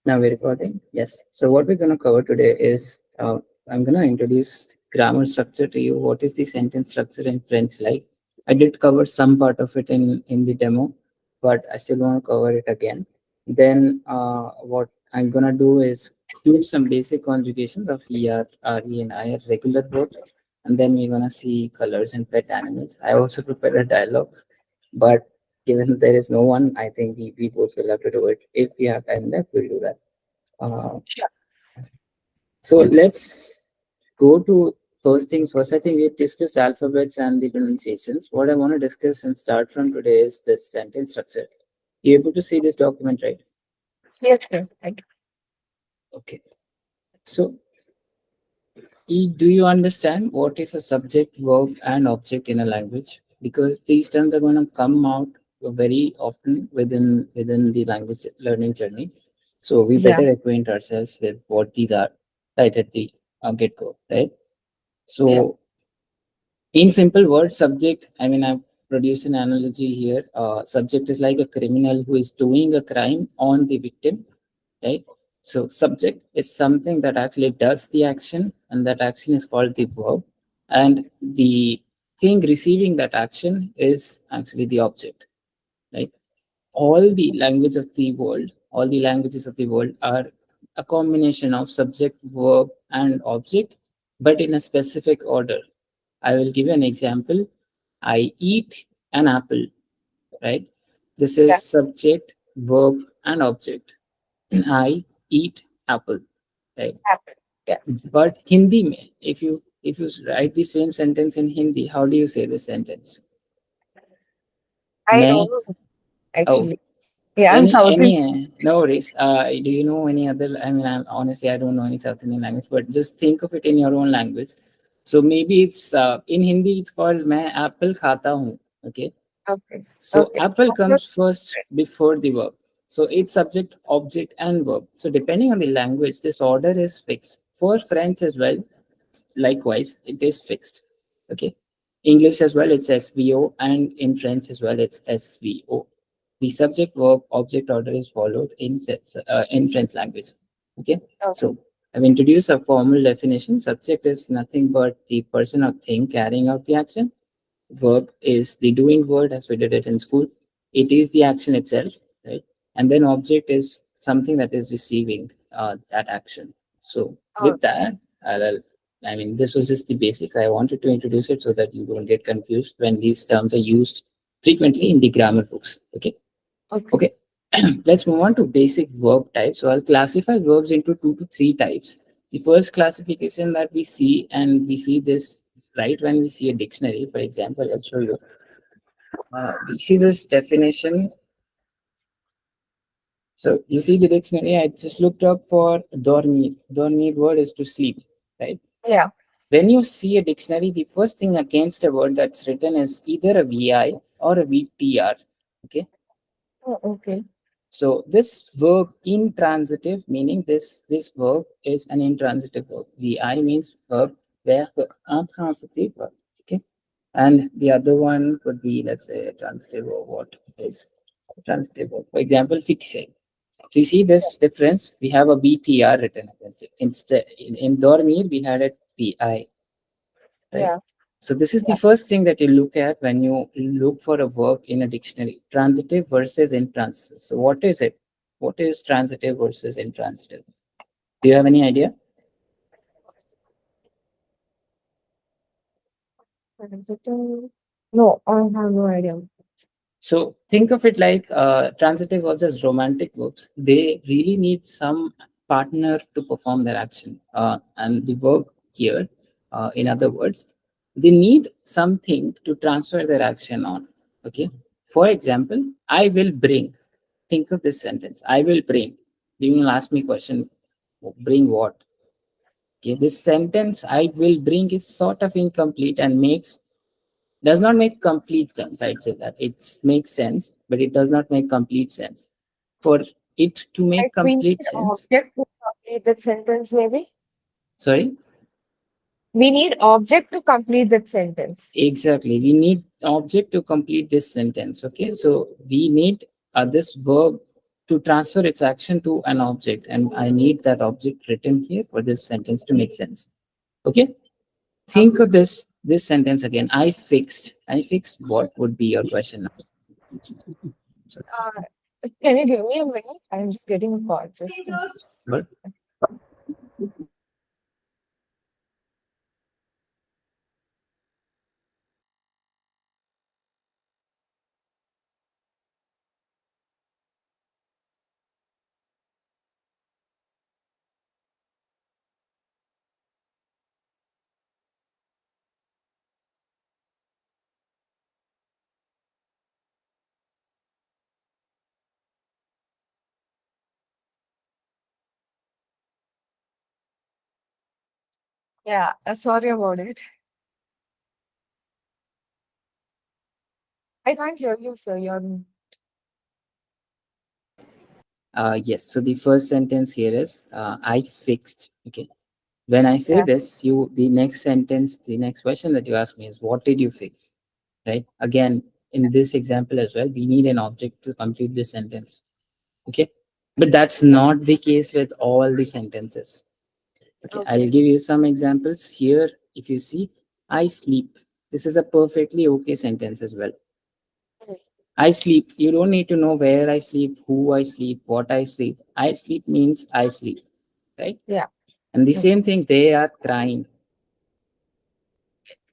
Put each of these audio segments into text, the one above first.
Now we're recording. Yes. So what we're going to cover today is I'm going to introduce grammar structure to you. What is the sentence structure in French like? I did cover some part of it in the demo, but I still want to cover it again. Then what I'm going to do is give some basic conjugations of er, re, and ir regular verbs, and then we're going to see colors and pet animals. I also prepared a dialogues, but given there is no one, I think we both will have to do it. If we have time left, we'll do that. Uh, Sure. so let's go to first things first. I think we discussed alphabets and the pronunciations. What I want to discuss and start from today is this sentence structure. You able to see this document, right? Yes, sir. Thank you. Okay. So do you understand what is a subject, verb, and object in a language? Because these terms are going to come out very often within the language learning journey. So we Yeah, better acquaint ourselves with what these are right at the get go, right? yeah, So in simple words, subject. I mean, I've produced an analogy here. Subject is like a criminal who is doing a crime on the victim, right? So subject is something that actually does the action, and that action is called the verb, and the thing receiving that action is actually the object, right? All the language of the world, all the languages of the world are a combination of subject, verb, and object, but in a specific order. I will give you an example. I eat an apple, right? This yeah. is subject, verb, and object. I eat apple, right? Happen. Yeah. But Hindi mein, if you write the same sentence in Hindi, how do you say this sentence? I मैं don't know oh actually. Yeah, I'm any South Indian. no worries. Do you know any other? I mean, honestly I don't know any South Indian language, but just think of it in your own language. So maybe it's in Hindi it's called मैं apple खाता हूँ. Okay. Okay. So Okay. apple comes first before the verb. So it's subject, object, and verb. So depending on the language, this order is fixed. For French as well, likewise, it is fixed. Okay. English as well, it's SVO, and in French as well, it's SVO. The subject, verb, object order is followed in French language. Okay. Okay. So I've introduced a formal definition. Subject is nothing but the person or thing carrying out the action. Verb is the doing word as we did it in school. It is the action itself, right? And then object is something that is receiving that action. So Oh, with that, I mean, this was just the basics. I wanted to introduce it so that you don't get confused when these terms are used frequently in the grammar books. Okay. okay. Okay. Let's move on to basic verb types. So I'll classify verbs into 2 to 3 types. The first classification that we see, and we see this right when we see a dictionary, for example, I'll show you. We see this definition. So you see the dictionary, I just looked up for dormir. Dormir word is to sleep, right? Yeah. When you see a dictionary, the first thing against a word that's written is either a VI or a VTR. Okay. Oh, okay. So this verb intransitive, meaning this verb is an intransitive verb. The I means verb, verbe intransitive verb. Okay, and the other one could be, let's say, a transitive or what is a transitive verb. For example, fixer. So you see this difference. We have a BTR written against it. Instead, in dormir we had a PI, right? Yeah. So this is the Yeah. first thing that you look at when you look for a verb in a dictionary. Transitive versus intransitive. So what is it? What is transitive versus intransitive? Do you have any idea? No, I have no idea. So think of it like transitive verbs as romantic verbs. They really need some partner to perform their action. And the verb here, in other words, they need something to transfer their action on. Okay. For example, I will bring. Think of this sentence. I will bring. You will ask me question. Bring what? Okay. This sentence, I will bring, is sort of incomplete and does not make complete sense. I'd say that it makes sense, but it does not make complete sense. For it to make Like we complete need sense, object to complete that sentence, maybe. sorry, We need object to complete that sentence. exactly. We need object to complete this sentence. Okay, so we need this verb. to transfer its action to an object, and I need that object written here for this sentence to make sense. Okay, think of this sentence again. I fixed. What would be your question now? So, Uh, can you give me a minute? I'm just getting a call. Just a minute. but Yeah, sorry about it. I can't hear you, sir. yes. So the first sentence here is I fixed. Okay. When I say Yeah. this, the next sentence, the next question that you ask me is what did you fix? Right? Again, in this example as well, we need an object to complete this sentence. Okay. But that's not the case with all the sentences. Okay, I'll Okay. give you some examples here. If you see, I sleep. This is a perfectly okay sentence as well. Mm. I sleep. You don't need to know where I sleep, who I sleep, what I sleep. I sleep means I sleep, right? Yeah. And the Mm. same thing, they are crying.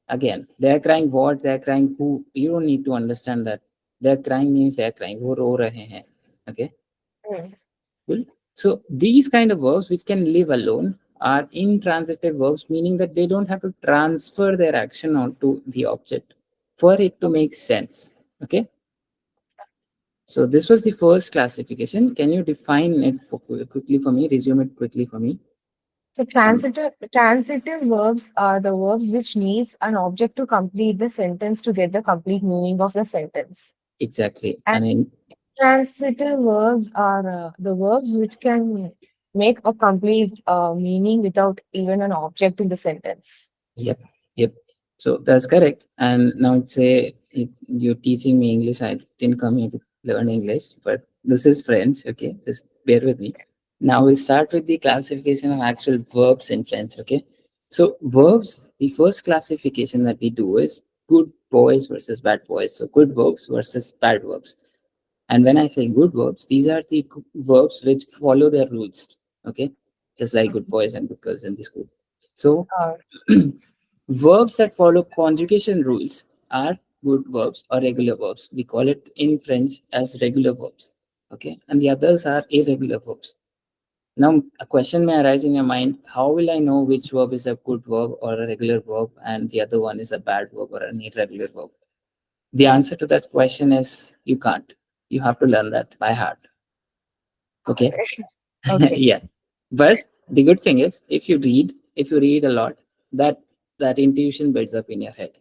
Again, they are crying what? They are crying who? You don't need to understand that. They are crying means they are crying. वो रो रहे हैं. Okay. Mm. Cool. So these kind of verbs which can live alone are intransitive verbs, meaning that they don't have to transfer their action onto the object for it to make sense. Okay. So this was the first classification. Can you define it quickly for me? Resume it quickly for me. So Some transitive verbs are the verbs which needs an object to complete the sentence to get the complete meaning of the sentence. exactly. And And in transitive verbs are the verbs which can make a complete meaning without even an object in the sentence. yep, yep. So that's correct. And now it's you're teaching me English. I didn't come here to learn English, but this is French. Okay, just bear with me. Now we'll start with the classification of actual verbs in French. Okay, so verbs. The first classification that we do is good boys versus bad boys. So good verbs versus bad verbs. And when I say good verbs, these are the verbs which follow their rules. Okay, just like good boys and good girls in the school. So Uh, verbs that follow conjugation rules are good verbs or regular verbs. We call it in French as regular verbs. Okay, and the others are irregular verbs. Now, a question may arise in your mind: how will I know which verb is a good verb or a regular verb, and the other one is a bad verb or an irregular verb? The answer to that question is you can't. You have to learn that by heart. Okay, okay. Okay. yeah. But the good thing is, if you read a lot, that intuition builds up in your head.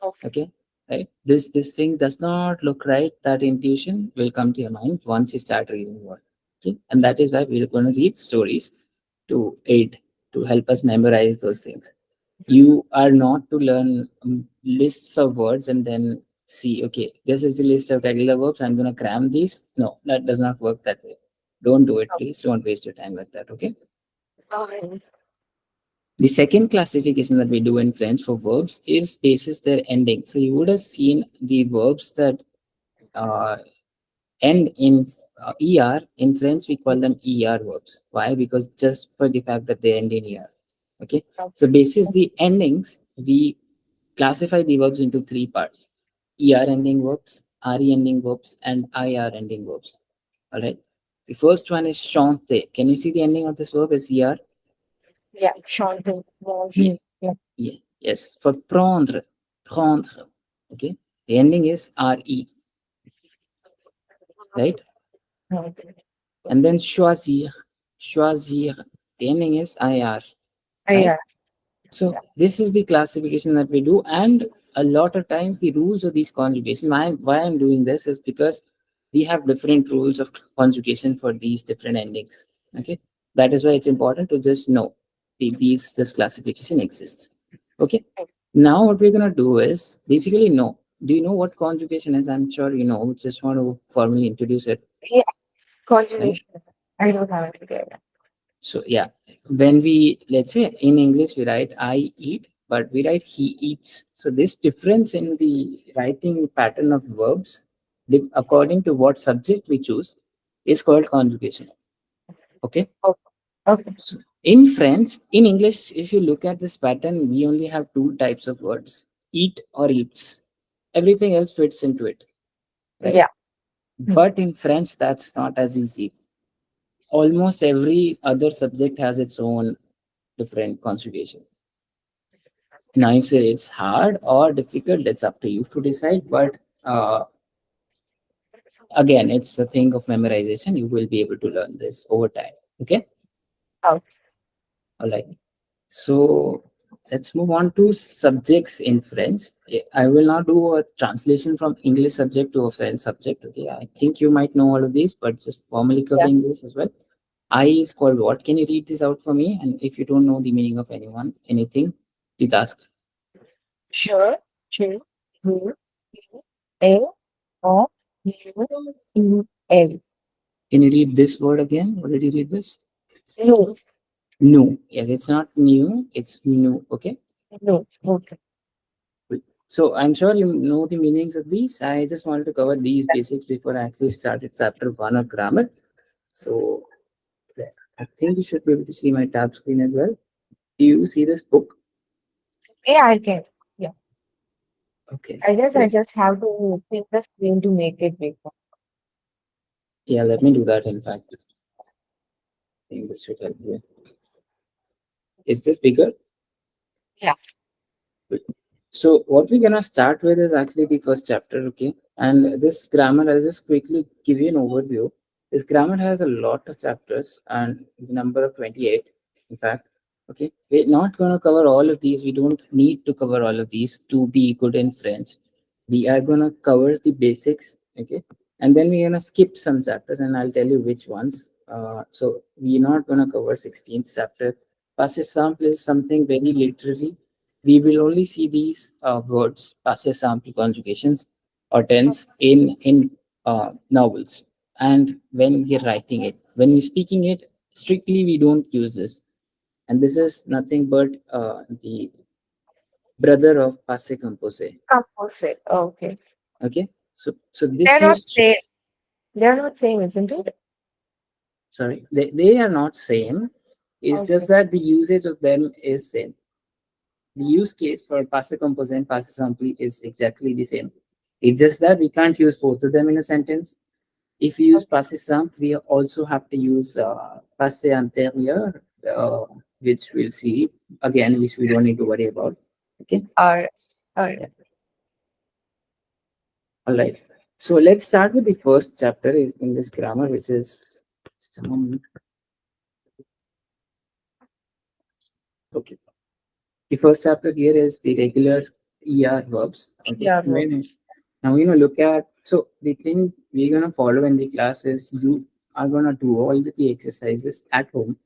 Okay. Okay, right, this thing does not look right, that intuition will come to your mind once you start reading word. Okay, and that is why we're going to read stories to aid, to help us memorize those things. You are not to learn lists of words and then see, okay, this is the list of regular verbs, I'm going to cram these. No, that does not work that way. Don't do it, please. Don't waste your time like that. Okay. Okay. The second classification that we do in French for verbs is basis their ending. So you would have seen the verbs that uh, end in er. In French, we call them er verbs. Why? Because just for the fact that they end in er. Okay. So basis the endings, we classify the verbs into three parts: er ending verbs, re ending verbs, and ir ending verbs. All right. The first one is chanter. Can you see the ending of this verb is er? Yeah. Shanti. Yeah. Manger. Yeah. Yeah, yes. For prendre, prendre. Okay. The ending is re, right? Okay. And then choisir, choisir. The ending is ir, right? Yeah. So this is the classification that we do, and a lot of times the rules of these conjugation. Why I'm doing this is because we have different rules of conjugation for these different endings. Okay, that is why it's important to just know this classification exists. Okay, now what we're gonna do is basically know. Do you know what conjugation is? I'm sure you know. Just want to formally introduce it. Yeah. right? Conjugation. I don't have any idea. So yeah, when we, let's say in English we write I eat, but we write he eats. So this difference in the writing pattern of verbs, according to what subject we choose, is called conjugation. Okay. Okay. Okay. So in French, in English, if you look at this pattern, we only have two types of words: eat or eats. Everything else fits into it, right? Yeah. Hmm. But in French, that's not as easy. Almost every other subject has its own different conjugation. Now, you say it's hard or difficult, it's up to you to decide. But again, it's a thing of memorization. You will be able to learn this over time. Okay. Oh, All right. So let's move on to subjects in French. I will not do a translation from English subject to a French subject. Okay. I think you might know all of these, but just formally yeah. covering this as well. I is called what? Can you read this out for me? And if you don't know the meaning of anything, please ask. Sure. Sure. U, A, O, U, E, L. Can you read this word again? What did you read this? No. New. Yes, it's not new, it's new. Okay. No. Okay. Cool. So I'm sure you know the meanings of these. I just wanted to cover these basics before I actually started chapter one of grammar. So yeah, I think you should be able to see my tab screen as well. Do you see this book? Yeah, I can. Yeah. Okay. I guess I Great. just have to pick the screen to make it bigger. Yeah, let me do that. In fact, I think this should help you. Is this bigger? Yeah. So what we're gonna start with is actually the first chapter, okay? And this grammar, I'll just quickly give you an overview. This grammar has a lot of chapters and the number of 28, in fact. Okay. We're not gonna cover all of these. We don't need to cover all of these to be good in French. We are gonna cover the basics, okay? And then we're gonna skip some chapters and I'll tell you which ones. So we're not gonna cover 16th chapter. Passé simple is something very literary. We will only see these words, passive sample conjugations or tense in novels. And when we're writing it, when we're speaking it, strictly we don't use this. And this is nothing but the brother of passe composé. Composite. Okay. Okay, so They're this not used. same. They're not same, isn't it? Sorry, they are not same. It's just Okay. that the usage of them is same. The use case for passive composite and passive sample is exactly the same. It's just that we can't use both of them in a sentence. If we use Okay. passive sample, we also have to use passé antérieur, which we'll see again, which we don't need to worry about. Okay. Or, or Yeah. All right. So let's start with the first chapter in this grammar, which is just a moment. Okay. The first chapter here is the regular ER verbs. Okay. yeah, words. Now, look at, so the thing we're going to follow in the class is you are going to do all the exercises at home.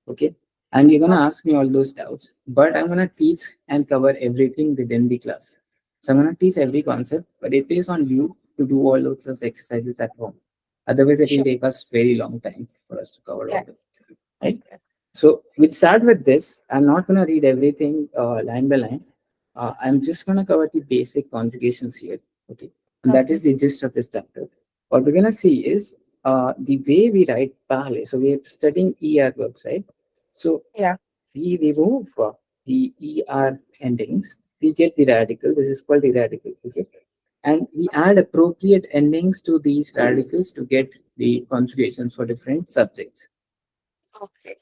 Okay. And you're going to Okay. ask me all those doubts, but I'm going to teach and cover everything within the class. So I'm going to teach every concept, but it is on you to do all those exercises at home. Otherwise, it will Sure. take us very long time for us to cover all Yeah. of it. Right. So we'll start with this. I'm not going to read everything line by line. I'm just going to cover the basic conjugations here. Okay. And that is Okay. the gist of this chapter. What we're going to see is the way we write parler. So we're studying ER verbs, right? So Yeah. we remove the ER endings. We get the radical. This is called the radical. Okay. And we add appropriate endings to these radicals to get the conjugations for different subjects. Okay.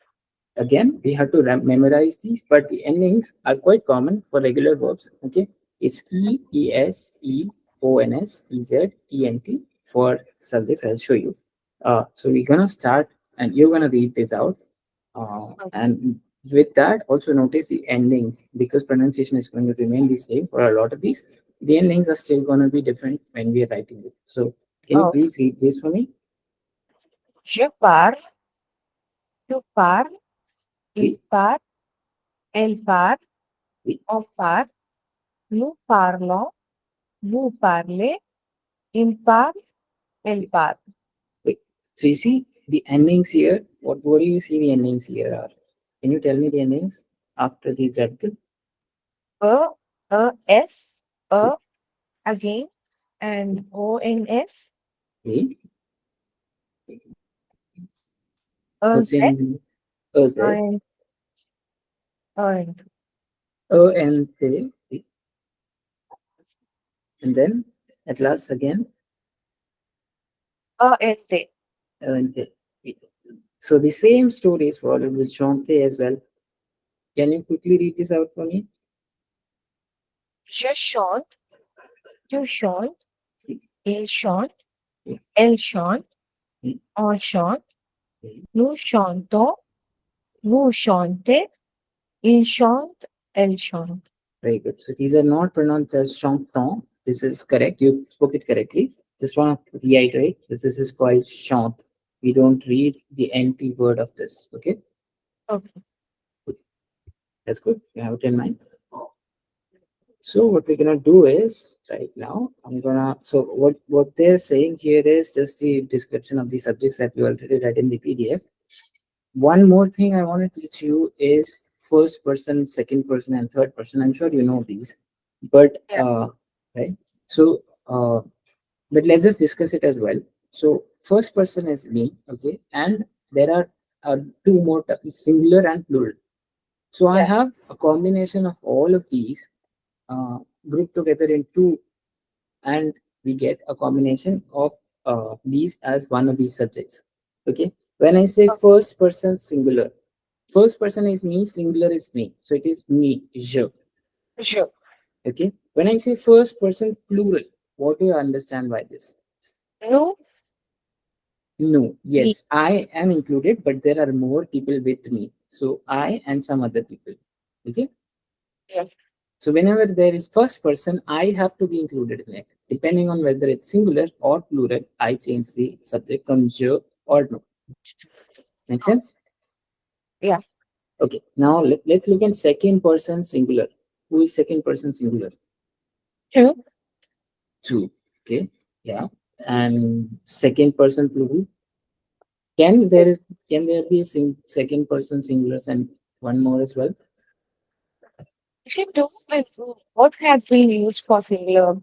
Again, we have to memorize these, but the endings are quite common for regular verbs. Okay, it's E, ES, E, ONS, EZ, ENT for subjects. I'll show you. So we're gonna start, and you're gonna read this out. Okay. And with that, also notice the ending because pronunciation is going to remain the same for a lot of these. The endings are still going to be different when we are writing it. So, can you Oh, please read this for me? je pars, tu pars, il We, part, elle part, we, on part, nous parlons, vous parlez, il parle, elle parle. we. So you see, the endings here, what do you see the endings here are? Can you tell me the endings after the radical? A, S, A again, and ONS, Okay. A, What's Z, in A Z? and and A N T, and then at last again A, S, T. A N T. So the same story is followed with Chante as well. Can you quickly read this out for me? Je chante, tu chantes, il chante, elle chante, on chante, nous chantons, vous chantez, il chante, elle chante. Very good. So these are not pronounced as chanton. This is correct. You spoke it correctly. Just want to reiterate. This is called chant. We don't read the empty word of this. Okay, Okay. that's good. You have it in mind. So what we're gonna do is right now. I'm gonna. So what they're saying here is just the description of the subjects that we already read in the PDF. One more thing I want to teach you is first person, second person, and third person. I'm sure you know these, but Yeah. right. So but let's just discuss it as well. So first person is me, okay, and there are two more singular and plural. So I Yeah. have a combination of all of these grouped together in two, and we get a combination of these as one of these subjects. Okay, when I say Okay. first person singular, first person is me, singular is me, so it is me, je. Sure. Okay, when I say first person plural, what do you understand by this? Nous, No, we. yes, I am included, but there are more people with me. So I and some other people. Okay. Yeah. So whenever there is first person, I have to be included in it. Depending on whether it's singular or plural, I change the subject from je or no. Make Oh, sense? yeah. Okay. Now let's look at second person singular. Who is second person singular? Tu, Two. Okay. Yeah. And second person plural. Can there is can there be a second person singulars and one more as well? actually, do like what has been used for singular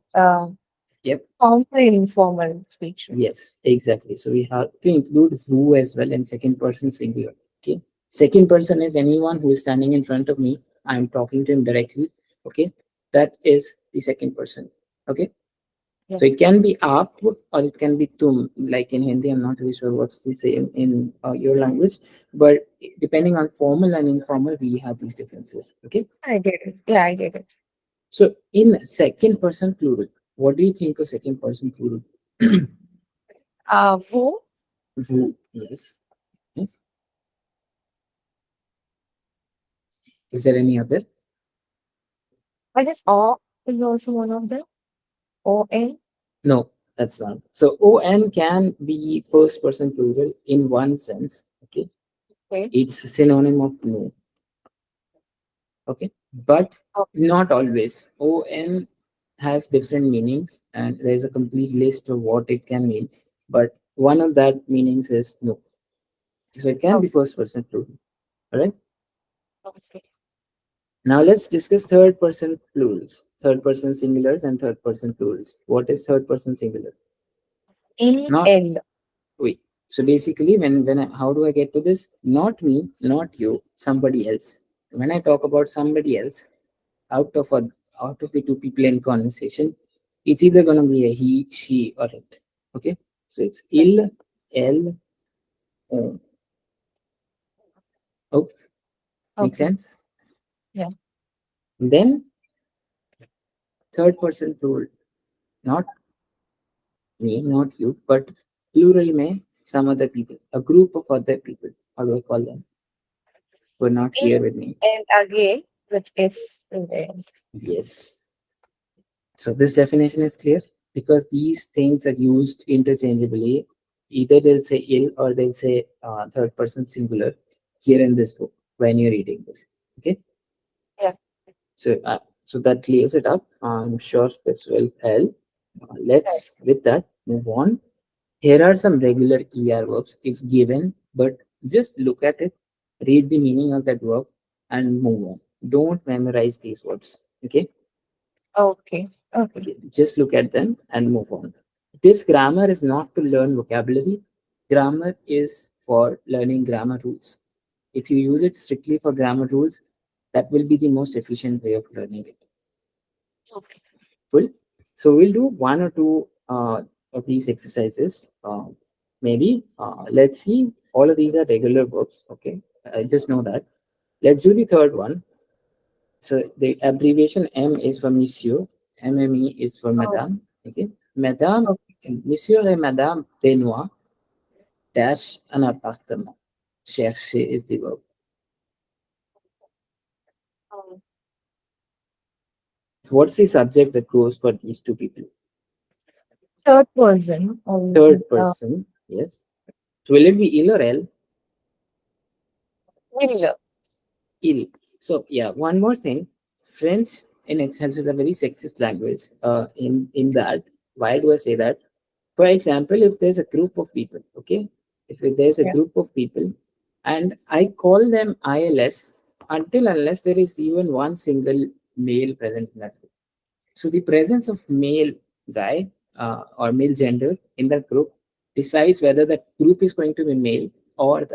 Yep. form for informal speech. Yes, exactly. So we have to include who as well in second person singular. Okay. Second person is anyone who is standing in front of me. I'm talking to him directly. Okay. That is the second person. Okay. Yeah. So it can be aap or it can be tum. Like in Hindi, I'm not really sure what's the same in your language, but depending on formal and informal, we have these differences. Okay. I get it. Yeah, I get it. So in second person plural, what do you think of second person plural? Vous, Vous. Yes. Yes. Is there any other? I guess O is also one of them. ON. No, that's not. So on can be first person plural in one sense. Okay. Okay. It's a synonym of no. Okay. But Okay. not always. On has different meanings and there's a complete list of what it can mean. But one of that meanings is no. So it can be Okay. first person plural. All right. Okay. Now let's discuss third person plurals, third person singulars and third person plurals. What is third person singular? Il, Not elle. we. So basically, how do I get to this? Not me, not you, somebody else. When I talk about somebody else, out of a, out of the two people in conversation, it's either going to be a he, she, or it. Okay, so it's Yeah. il, elle, on. Oh, makes Okay. sense. Yeah. Then third person plural, not me, not you, but plural may some other people, a group of other people. How do I call them? Who are not Il, here with me. and again with S in the end. Yes. So this definition is clear because these things are used interchangeably. Either they'll say ill or they'll say third person singular here in this book when you're reading this. Okay. Yeah. So that clears it up. I'm sure this will help. Right. Let's with that move on. Here are some regular ER verbs. It's given, but just look at it, read the meaning of that verb, and move on. Don't memorize these words. Okay? Okay. Okay. Okay, just look at them and move on. This grammar is not to learn vocabulary. Grammar is for learning grammar rules. If you use it strictly for grammar rules, that will be the most efficient way of learning it. Okay. Cool. So we'll do one or two of these exercises. Maybe let's see. All of these are regular verbs. Okay, I just know that. Let's do the third one. So the abbreviation M is for Monsieur, MME is for Oh, Madame. Okay, Madame, okay. Monsieur et Madame Benoit dash un appartement. Chercher is the verb. Um, What's the subject that goes for these two people? third person, obviously. Third person. Yes. So will it be il or elle? Miller. Il. So yeah, one more thing. French in itself is a very sexist language. In that, why do I say that? For example, if there's a group of people, okay, if there's a Yeah. group of people, and I call them ILS until unless there is even one single male present in that group. So the presence of male guy or male gender in that group decides whether that group is going to be male or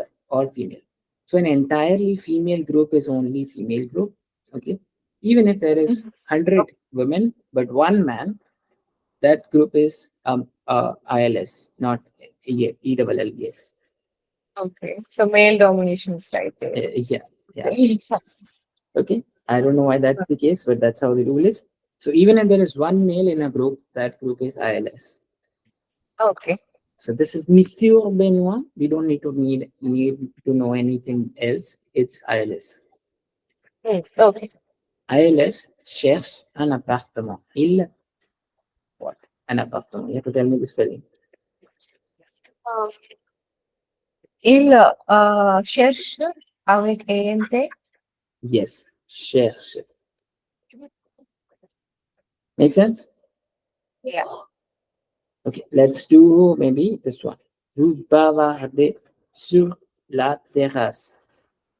female. So an entirely female group is only female group. Okay. Even if there is Mhm. 100 women but one man, that group is ILS, not ELLS. Okay. So male domination is right there. Yeah, yeah. Okay. Okay. I don't know why that's the case, but that's how the rule is. So even if there is one male in a group, that group is ILS. Okay. So this is Monsieur Benoit. We don't need to know anything else. It's ILS. Okay. ILS cherche un appartement. Il what? An appartement. You have to tell me the spelling. Um, il cherche avec ENT. Yes, cherche. Make sense? Yeah. Okay, let's do maybe this one. Vous bavardez sur la terrasse.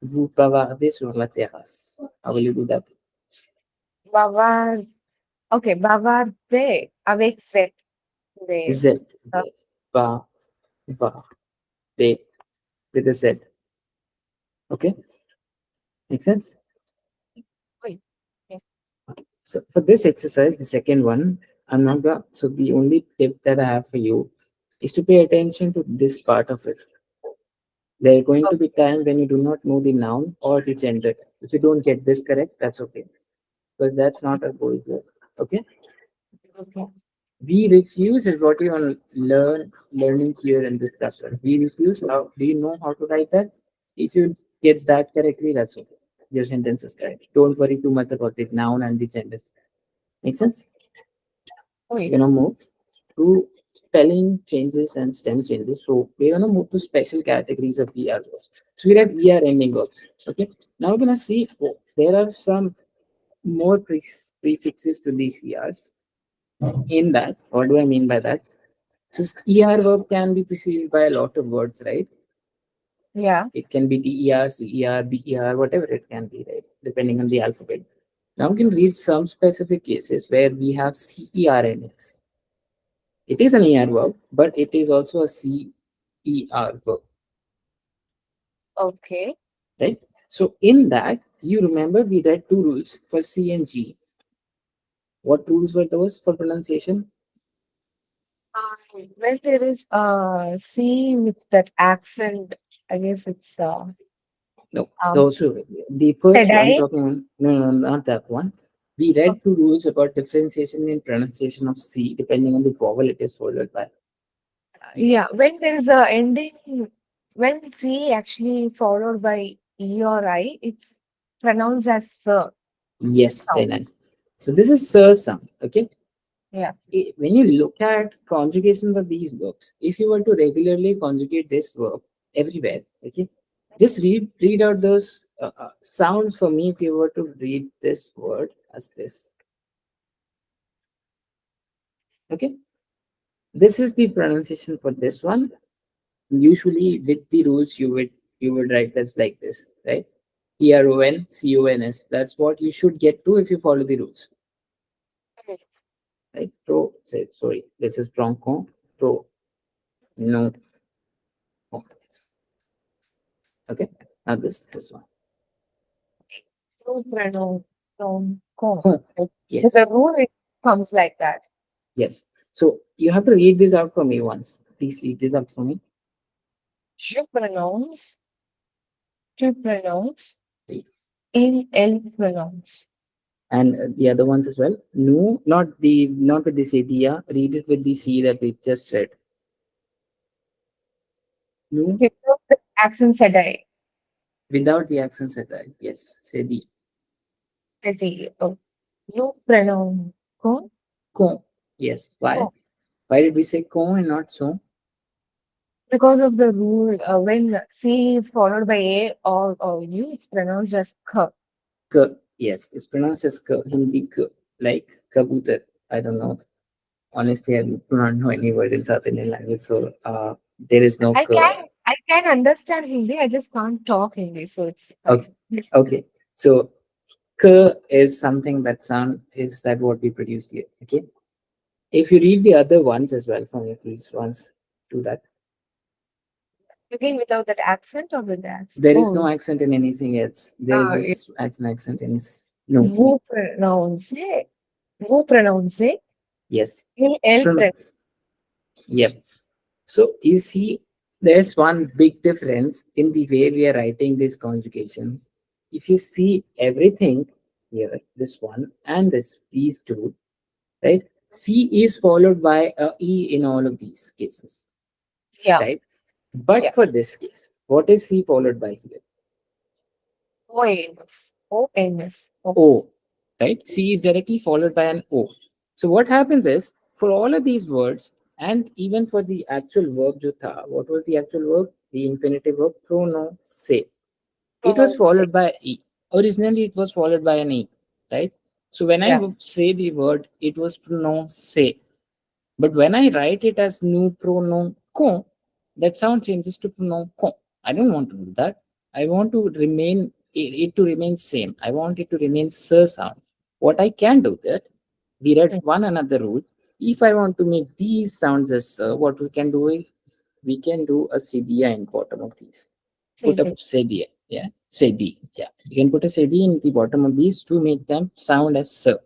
Vous bavardez sur la terrasse. How will you do that? Bavard. Okay. Bavarder avec Z. There. Z. Uh, Yes. Bavardez with a Z. Okay, make sense? wait. Yeah. So for this exercise, the second one, I'm not gonna, so the only tip that I have for you is to pay attention to this part of it. There are going to be times when you do not know the noun or the gender. If you don't get this correct, that's okay. Because that's not a goal here. Okay? Okay. We refuse is what you want to learning here in this chapter. We refuse. How do you know how to write that? If you get that correctly, that's okay. Your sentence is correct. Don't worry too much about the noun and the gender. Make sense? We're Wait. gonna move to spelling changes and stem changes. So we're gonna move to special categories of ER verbs. So we have ER ending verbs. Okay. Now we're gonna see there are some more prefixes to these ERs. In that, what do I mean by that? So ER verb can be preceded by a lot of words, right? Yeah. It can be DER, CER, BER, whatever it can be, right? Depending on the alphabet. Now we can read some specific cases where we have CER endings. It is an ER verb, but it is also a CER verb, Okay. right? So in that, you remember we read two rules for C and G. What rules were those for pronunciation? When there is C with that accent, I guess it's No. um So the first one today. talking, no, not that one. We read two rules about differentiation in pronunciation of C depending on the vowel it is followed by. Yeah, when there is a ending, when C actually followed by E or I, it's pronounced as sir Yes, very sound. nice. So this is Sir sound. Okay. Yeah. When you look at conjugations of these verbs, if you were to regularly conjugate this verb everywhere, okay, just read out those sounds for me. If you were to read this word as this, okay, This is the pronunciation for this one. Usually with the rules you would write this like this, right? Cons. That's what you should get to if you follow the rules. Right? Sorry, this is bronco. Pro no. Okay. Now this one. To pronounce con. Con. Yes. The rule it comes like that. Yes. So you have to read this out for me once. Please read this out for me. Je pronounce, tu pronounce, il pronounce. And the other ones as well. No, not with the sedia. Read it with the C that we just read. No, Without the accent sedai. without the accents at all. Yes, sedi. The oh, you pronounce con. Con. Yes. Why? Con. Why did we say con and not so? Because of the rule, when C is followed by A or U, it's pronounced as k. K. Yes, it's pronounced as k. Hindi k. Like kabutar. I don't know. Honestly, I do not know any word in South Indian language, so there is no k. I can understand Hindi, I just can't talk Hindi, so it's Okay. fine. Okay. So k is something that sound is that what we produce here. Okay. If you read the other ones as well for me, please once do that. Again, without that accent or with the accent? There is no Oh, accent in anything else. There is yeah. this accent in no. Vous prononcez, vous prononcez, Yes. elle Pron- Yep. So you see, there's one big difference in the way we are writing these conjugations. If you see everything here, this one and these two, right? C is followed by a E in all of these cases, yeah, right? But yeah. for this case, what is C followed by here? O-N-S, O-N-S. Oh, O, right? C is directly followed by an O. So what happens is for all of these words and even for the actual verb jo tha, what was the actual verb? The infinitive verb pronounce. It was pronounce. followed by E. Originally, it was followed by an E, right? So when I Yeah, say the word, it was pronounce. But when I write it as nous pronom con, that sound changes to pronom con. I don't want to do that. I want to remain it to remain same. I want it to remain sir sound. What I can do that, we read mm, one another rule. If I want to make these sounds as sir, what we can do is we can do a sedia in bottom of these. Put a CD. sedia, yeah, sedi, yeah. You can put a sedi in the bottom of these to make them sound as sir.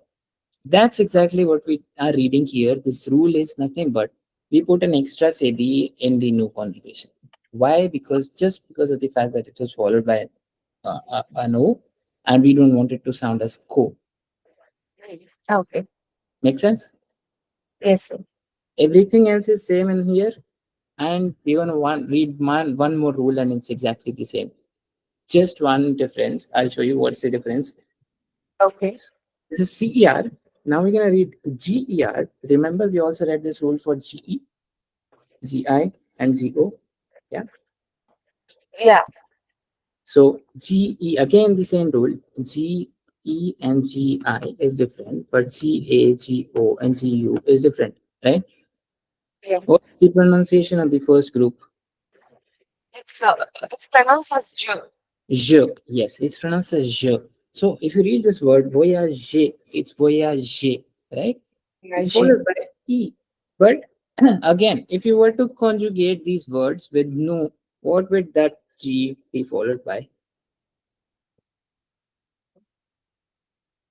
That's exactly what we are reading here. This rule is nothing but we put an extra sedi in the new conjugation. Why? Because just because of the fact that it was followed by an O and we don't want it to sound as co. Okay, Make sense? yes, sir. Everything else is same in here. And we're going to read one more rule and it's exactly the same. Just one difference. I'll show you what's the difference. Okay, This is CER. Now we're going to read GER. Remember, we also read this rule for GE. GI and GO. Yeah. yeah, So GE again the same rule. GE and GI is different, but GA, GO, and GU is different, right? yeah. What's the pronunciation of the first group? It's pronounced as je. Je. Yes, it's pronounced as je. So if you read this word voyage, it's voyage, right? Yeah, It's je. followed by E. But again, if you were to conjugate these words with no, what would that G be followed by?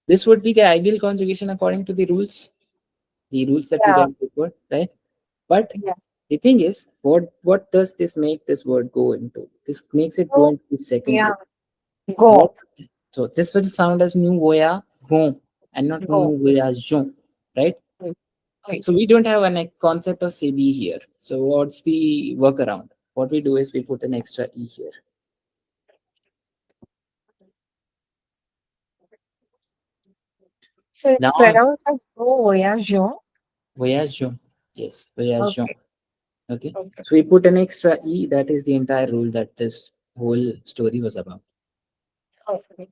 This would be the ideal conjugation according to the rules that we Yeah, read before, right? But yeah. the thing is, what does this make this word go into? This makes it go Oh, into the second yeah. group. What? Go, So this will sound as new voya gon and not go. new voyageon, right? Wait, wait. So we don't have a concept of CD here. So what's the workaround? What we do is we put an extra E here. So it's Now pronounced as go voyageur. voyageon. Yes, voyageon. Okay, Okay. okay, So we put an extra E. That is the entire rule that this whole story was about. okay.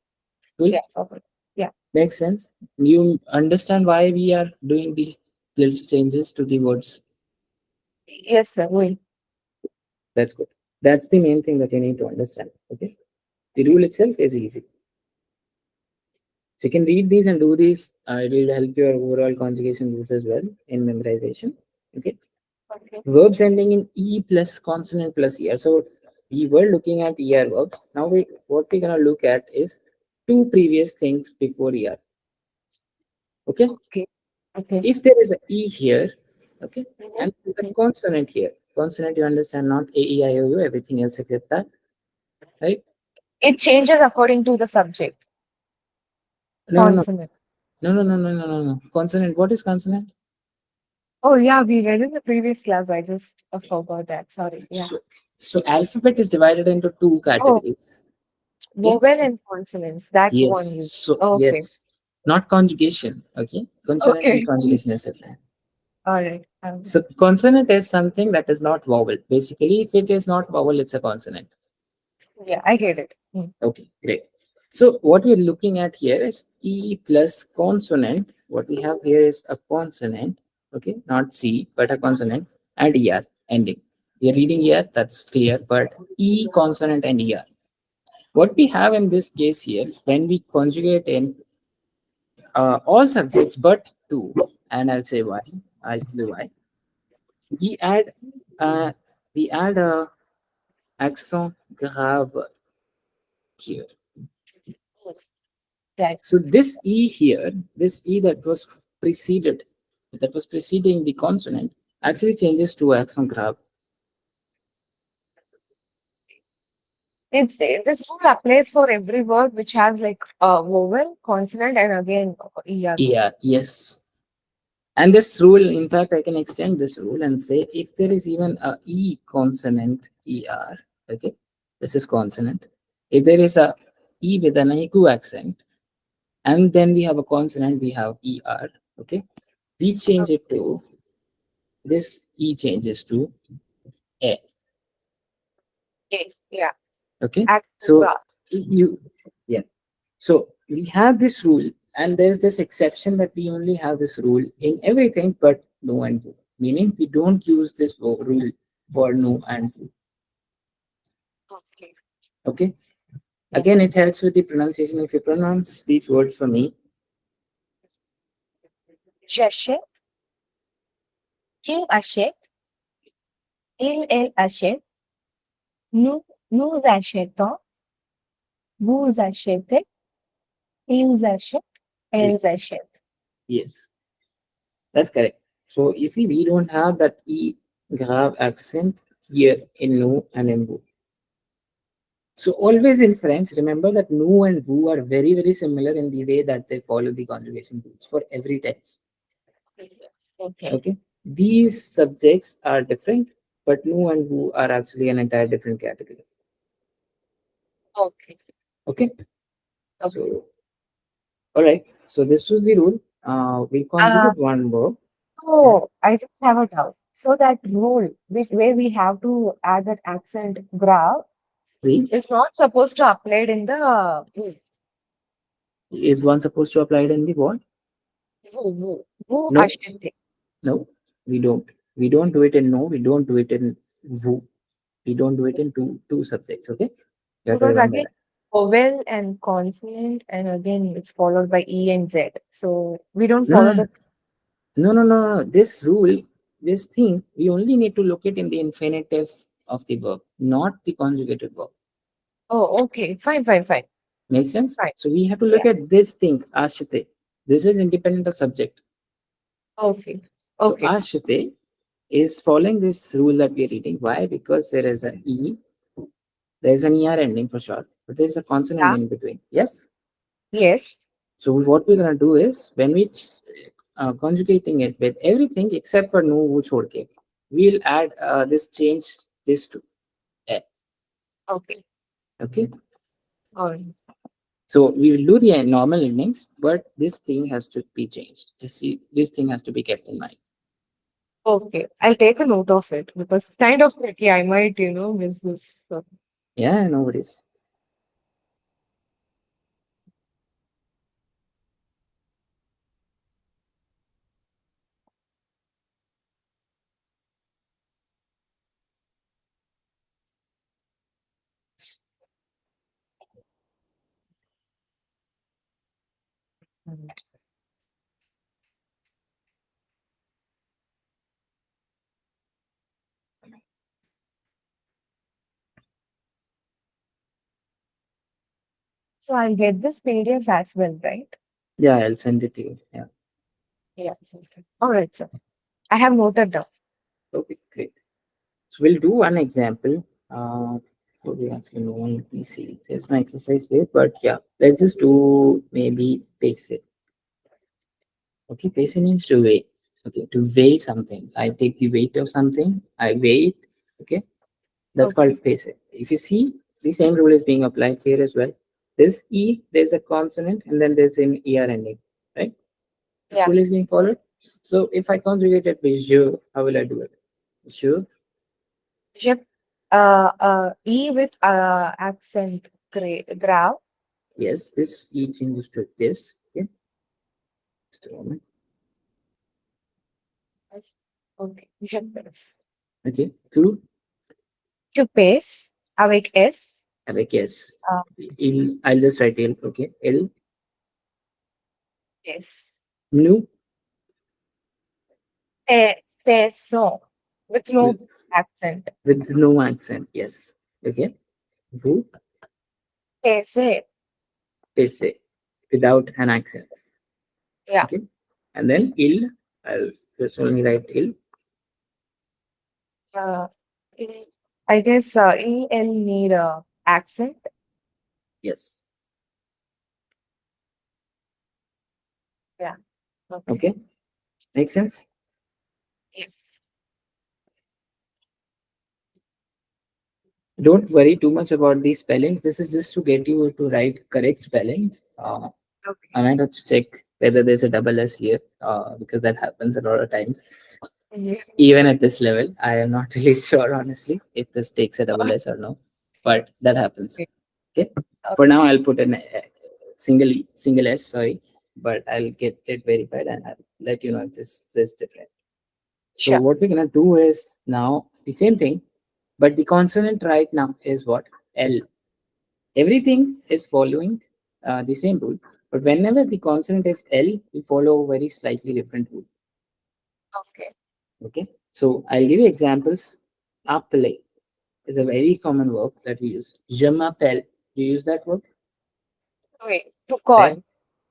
Cool. Yeah, okay. Yeah, Makes sense. You understand why we are doing these little changes to the words. Yes, sir. Will. That's good. That's the main thing that you need to understand. Okay. The rule itself is easy. So you can read these and do these. It will help your overall conjugation rules as well in memorization. Okay. Okay. Verbs ending in E plus consonant plus ER. So we were looking at ER verbs. Now what we're gonna look at is two previous things before ER. Okay. Okay. Okay. If there is a E here, okay, Mhm, and there's a mhm. consonant here. Consonant you understand, not A, E, I, O, U, everything else except that, right? It changes according to the subject. No, no, no, Consonant. no, no, no, no, no, no, no. Consonant. What is consonant? Oh, yeah, we read in the previous class. I just forgot that. Sorry. Yeah. So, so alphabet is divided into two Oh, categories. Okay. vowel and consonants. That Yes. one you. So Okay. yes, not conjugation. Okay. Consonant and Okay. conjugation is different. All right. So consonant is something that is not vowel. Basically, if it is not vowel, it's a consonant. Yeah, I get it. Mm. Okay, great. So what we're looking at here is E plus consonant. What we have here is a consonant, okay, not C, but a consonant, and ER ending. We're reading ER, that's clear, but E consonant and ER. What we have in this case here, when we conjugate in all subjects but two, and I'll say why, I'll tell you why. We add, uh, we add a accent grave here. Right. So this E here, this E that was preceded, that was preceding the consonant, actually changes to accent grave. This rule applies for every word which has like a vowel, consonant, and again ER word. Yeah, yes. And this rule, in fact, I can extend this rule and say if there is even a E consonant ER, okay, this is consonant. If there is a E with an aigu accent, and then we have a consonant, we have ER, okay, we change it to this E changes to A. Okay. Yeah. Okay, Accent so graph. you, yeah, so we have this rule, and there's this exception that we only have this rule in everything but no and do, meaning we don't use this rule for no and do. Okay. Okay, Yeah. again it helps with the pronunciation. If you pronounce these words for me, J'achète, tu achètes, il, elle achète, nous, nous achetons, vous achetez, ils achètent, great, elles achètent. yes, that's correct. So you see, we don't have that E grave accent here in no and in wo. So always in French, remember that no and vous are very, very similar in the way that they follow the conjugation rules for every tense. Okay. Okay. These subjects are different, but no and vous are actually an entire different category. Okay. Okay. Okay. So, all right. So this was the rule. We Uh, conjugate one verb. Yeah. so I just have a doubt. So that rule where we have to add that accent graph We is not supposed to apply in the is one supposed to apply it in the what? vous No, achetez. no, we don't. We don't do it in no. We don't do it in vous. We don't do it in two subjects. Okay. You have to Because remember again, that. vowel and consonant, and again, it's followed by E and Z. So we don't No, follow no, the. no, no, no, no. This rule, this thing, we only need to look it in the infinitive of the verb, not the conjugated verb. Oh, okay. Fine, fine, fine, Make sense? fine. So we have to look Yeah. at this thing, ashite. This is independent of subject. Okay. So Okay. ashite is following this rule that we are reading. Why? Because there is an E, there is an ER ending for sure, but there is a consonant Yeah. in between. Yes? Yes. So what we're going to do is when we conjugating it with everything except for no, wo chhod ke, we'll add this change this to a. Okay. Okay. All right. So we will do the normal endings, but this thing has to be changed. This thing has to be kept in mind. Okay. I'll take a note of it because it's kind of tricky. I might, miss this. So. Yeah, no worries. Mm. So I'll get this PDF as well, right? Yeah, I'll send it to you. Yeah. Yeah. Okay. All right, sir. I have noted down. Okay, great. So we'll do one example. So we actually know. Let me see. There's no exercise here, but yeah, let's just do maybe basic. Okay, basic means to weigh. Okay, to weigh something. I take the weight of something. I weigh it. Okay, that's Okay. called basic. If you see, the same rule is being applied here as well. This E, there's a consonant, and then there's an ER ending, right? This Yeah. rule is being followed. So if I conjugate it with je, how will I do it? Je, Yep. E with accent grave. yes, this E changes to this. Okay, just a moment. Yes. Okay. Je passe. Okay, two, Tu pace avec S. avec S. Uh, I'll just write L. Okay, L, yes. nu, Peso with no with, accent. with no accent. Yes. Okay, vous, Pese. pese, without an accent. Yeah. Okay, and then il, I'll just only write il. Uh, I guess EL need a accent. Yes. Yeah. Okay. Okay, makes sense. Yeah. Don't worry too much about these spellings. This is just to get you to write correct spellings. I Okay. might have to check whether there's a double S here, because that happens a lot of times. Mhm. Even at this level, I am not really sure, honestly, if this takes a double S or no, but that happens. Okay. Okay. For now, Okay. I'll put an single S, sorry, but I'll get it verified and I'll let you know if this is different. So Sure. what we're gonna do is now the same thing, but the consonant right now is what? L. Everything is following the same rule, but whenever the consonant is L, we follow a very slightly different rule. Okay. Okay, so I'll give you examples. Appeler is a very common verb that we use. Je m'appelle. You use that verb, Wait. To right? call.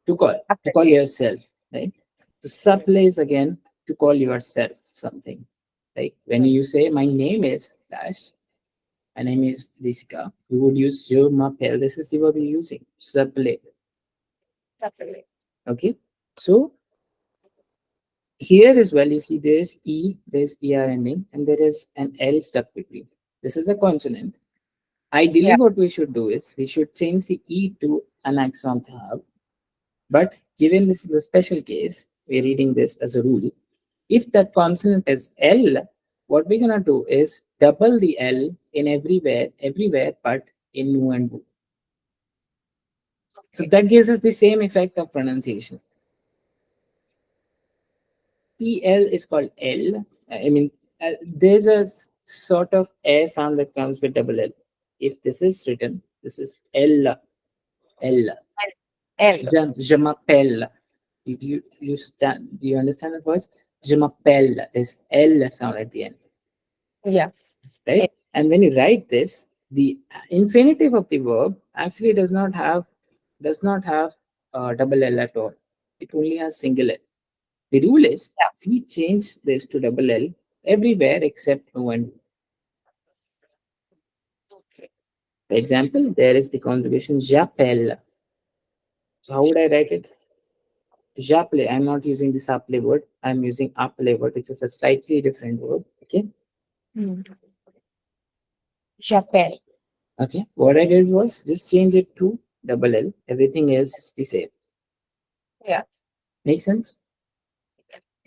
To call Appelé. yourself, right? To supply is again to call yourself something. Like when Hmm. you say my name is dash, my name is Risika, you would use je m'appelle. This is the verb you're using. Supply. Appelé. Okay. So here as well, you see there's E, there's ER ending, and there is an L stuck between. This is a consonant. Ideally, Yeah. what we should do is we should change the E to an accent have. But given this is a special case, we're reading this as a rule. If that consonant is L, what we're gonna do is double the L in everywhere but in nu and bu. So Okay. that gives us the same effect of pronunciation. EL is called L. I mean, there's a sort of air sound that comes with double L. If this is written, this is L. L. L. Je m'appelle. Do you understand that voice? Je m'appelle. There's L sound at the end, Yeah. right? L. And when you write this, the infinitive of the verb actually does not have double L at all. It only has single L. The rule is Yeah. we change this to double L everywhere except one. Okay. For example, there is the conjugation j'appelle. So how would I write it? J'appelle. I'm not using the s'appelle word. I'm using appelle word, which is a slightly different word. Okay. Hmm. J'appelle. Okay. What I did was just change it to double L. Everything else is the same. Yeah. Make sense?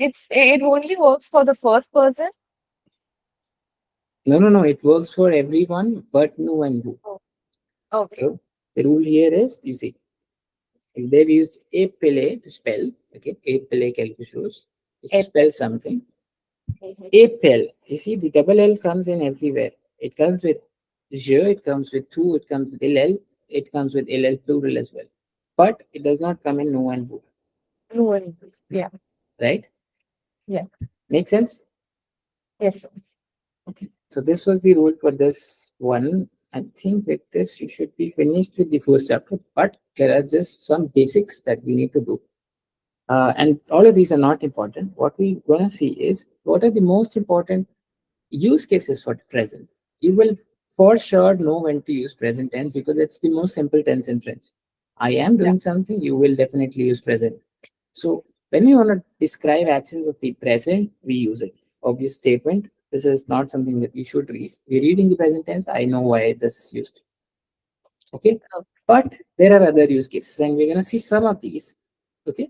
It only works for the first person. No, no, no. It works for everyone but nu and vu. Oh, okay. So the rule here is, you see, if they've used appelle to spell, okay, appelle quelque chose is to spell April. something. Mhm. Appel, you see, the double L comes in everywhere. It comes with je, it comes with tu, it comes with ll, it comes with ll plural as well. But it does not come in no and vu. Fluent. Yeah. right? Yeah. Make sense? Yes. Okay. So this was the rule for this one. I think with this you should be finished with the first chapter, but there are just some basics that we need to do. And all of these are not important. What we're gonna see is what are the most important use cases for present. You will for sure know when to use present tense because it's the most simple tense in French. I am Yeah. doing something, you will definitely use present. So when we want to describe actions of the present, we use it. Obvious statement. This is not something that you should read. We read in the present tense. I know why this is used. Okay. Oh, But there are other use cases, and we're gonna see some of these. Okay.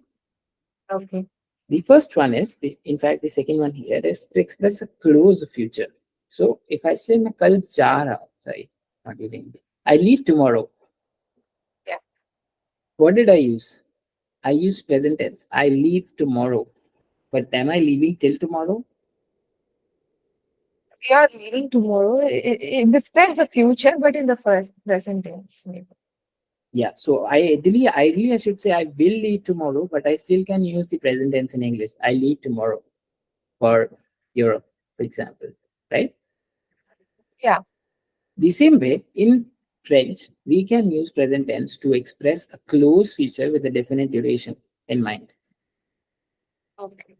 okay. The first one is, in fact, the second one here is to express a close future. So if I say मैं कल जा रहा हूँ, sorry, not using it. I leave tomorrow. Yeah. What did I use? I use present tense. I leave tomorrow. But am I leaving till tomorrow? We are leaving tomorrow. It describes the future, but in the first present tense, maybe. Yeah. So ideally I should say I will leave tomorrow, but I still can use the present tense in English. I leave tomorrow for Europe, for example. Right? Yeah. The same way, in French, we can use present tense to express a close future with a definite duration in mind. Okay.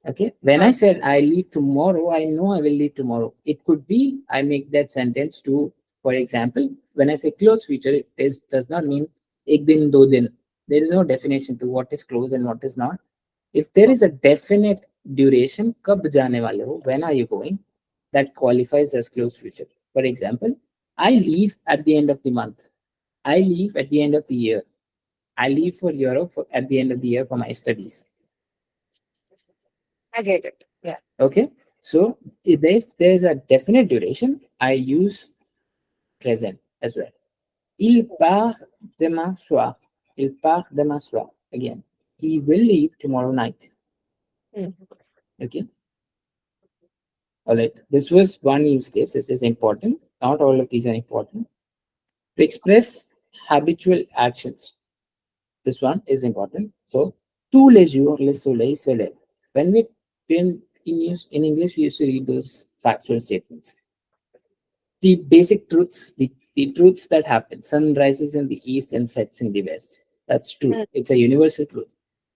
Okay. When I Uh, said I leave tomorrow, I know I will leave tomorrow. It could be I make that sentence to, for example, when I say close future, does not mean ek din, do din. There is no definition to what is close and what is not. If there is a definite duration, kab jaane wale ho, when are you going? That qualifies as close future. For example, I leave at the end of the month. I leave at the end of the year. I leave for Europe at the end of the year for my studies. I get it. Yeah. Okay. So if there's a definite duration, I use present as well. Il part demain soir. Il part demain soir. Again, he will leave tomorrow night. Mm. Okay. All right. This was one use case. This is important. Not all of these are important. To express habitual actions. This one is important. So, tous les jours, le soleil se lève. When in English, we used to read those factual statements. The basic truths, the truths that happen. Sun rises in the east and sets in the west. That's true. Mm. It's a universal truth.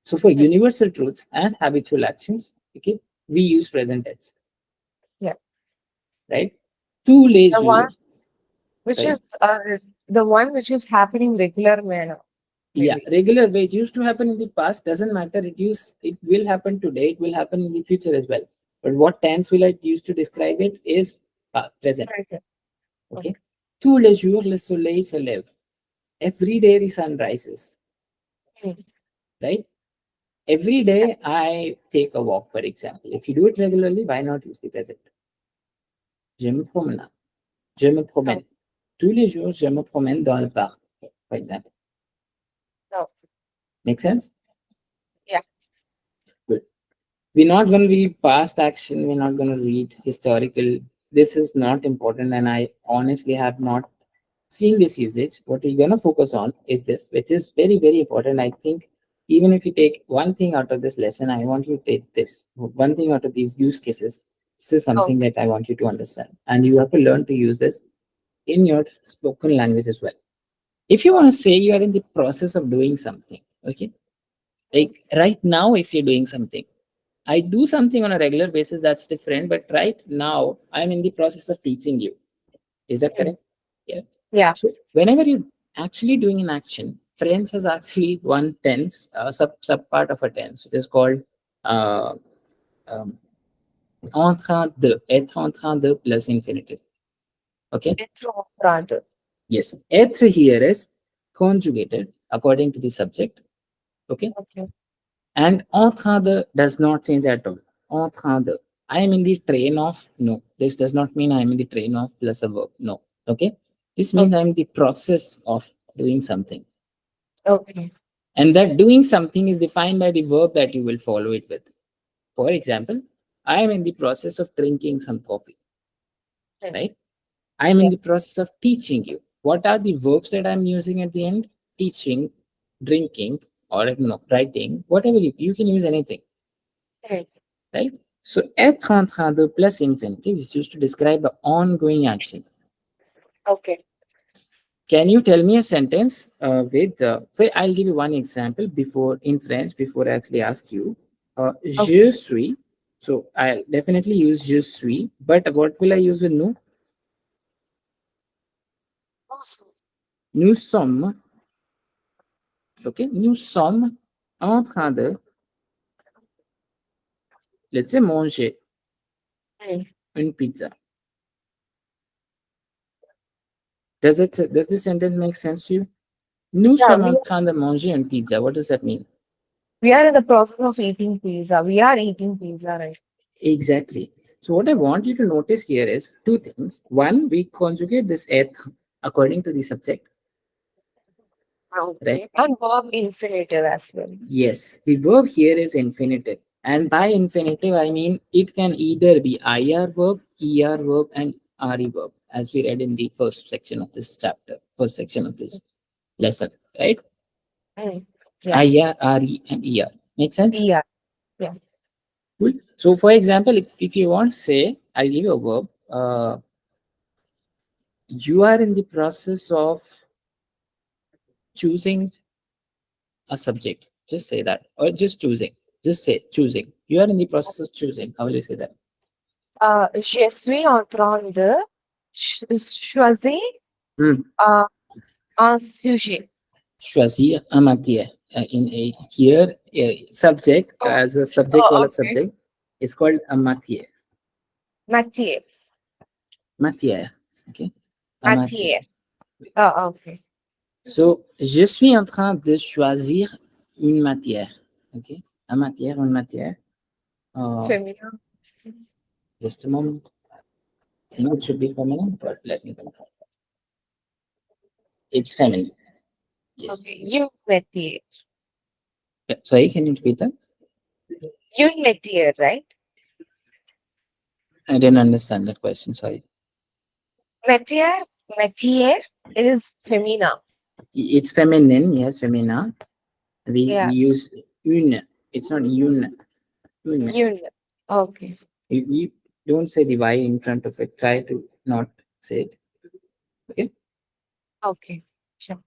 So for Mm. universal truths and habitual actions, okay, we use present tense, Yeah. right? Tous les The one jours, which right? is the one which is happening regular manner, Yeah, maybe. regular way. It used to happen in the past. Doesn't matter. It will happen today. It will happen in the future as well. But what tense will I use to describe it is present. Present. Okay. Okay. Tous les jours le soleil se lève. Every day the sun rises. Mm. Right. Every Yeah. day I take a walk, for example. If you do it regularly, why not use the present? Je me promène. Je me Oh, promène. Tous les jours, je me promène dans le parc, for example. no. Make sense? Yeah. Good. We're not going to read past action. We're not going to read historical. This is not important. And I honestly have not seen this usage. What we're going to focus on is this, which is very, very important. I think even if you take one thing out of this lesson, I want you to take this. One thing out of these use cases. This is Oh, something that I want you to understand. And you have to learn to use this in your spoken language as well. If you oh. want to say you are in the process of doing something, okay, Mm. like right now, if you're doing something, I do something on a regular basis, that's different. But right now, I'm in the process of teaching you. Is that Mm. correct? Yeah. Yeah. So whenever you're actually doing an action, French has actually one tense, sub part of a tense, which is called uh, um, en train de, être en train de plus infinitive. Okay. It's wrong, rather. Yes. Être here is conjugated according to the subject. Okay. Okay. And en train de does not change at all. En train de. I am in the train of. No. This does not mean I am in the train of plus a verb. No. Okay. This means I Okay. am in the process of doing something. Okay. And that doing something is defined by the verb that you will follow it with. For example, I am in the process of drinking some coffee, Mm. right? I am in Yeah. the process of teaching you. What are the verbs that I'm using at the end? Teaching, drinking, or no, writing, whatever you can use anything, Mm. right? So être en train de plus infinitive is used to describe the ongoing action. Okay. Can you tell me a sentence with? Wait, I'll give you one example before in French before I actually ask you. Je Okay. suis. So I'll definitely use je suis, but what will I use with nous? Awesome. Nous sommes. Okay, nous sommes en train de, let's say, manger Mm. une pizza. Does this sentence make sense to you? Nous Yeah, sommes en train de manger une pizza. What does that mean? we are in the process of eating pizza. We are eating pizza, right? Exactly. So what I want you to notice here is two things. One, we conjugate this être according to the subject, right? Okay. And verb infinitive as well. Yes, the verb here is infinitive. And by infinitive, I mean it can either be IR verb, ER verb, and RE verb, as we read in the first section of this chapter, first section of this lesson, right? Mm. Yeah. IR, RE, and ER. Make sense? Yeah. Yeah. Cool. So, for example, if you want to say, I'll give you a verb. You are in the process of choosing a subject. Just say that, or just choosing. Just say choosing. You are in the process of choosing. How will you say that? Je suis en train de choisir Hmm. uh, un sujet. Choisir un matière. In a here, subject Oh, as a subject oh, wala okay. subject is called a matière. Matière. Matière. Okay. A matière. Matière. Oh, okay. So, je suis en train de choisir une matière. Okay. A matière, une matière. Feminine. Just a moment. I think it should be feminine, but let me confirm. It's feminine. Yes. Okay. Une matière. Yeah. Sorry, can you repeat that? Une matière, right? I didn't understand that question. Sorry. Matière. Matière is femina. It's feminine. Yes, femina. We Yes. use une. It's not une. Une. Une. Okay. We don't say the y in front of it. Try to not say it. Okay. Okay. Sure.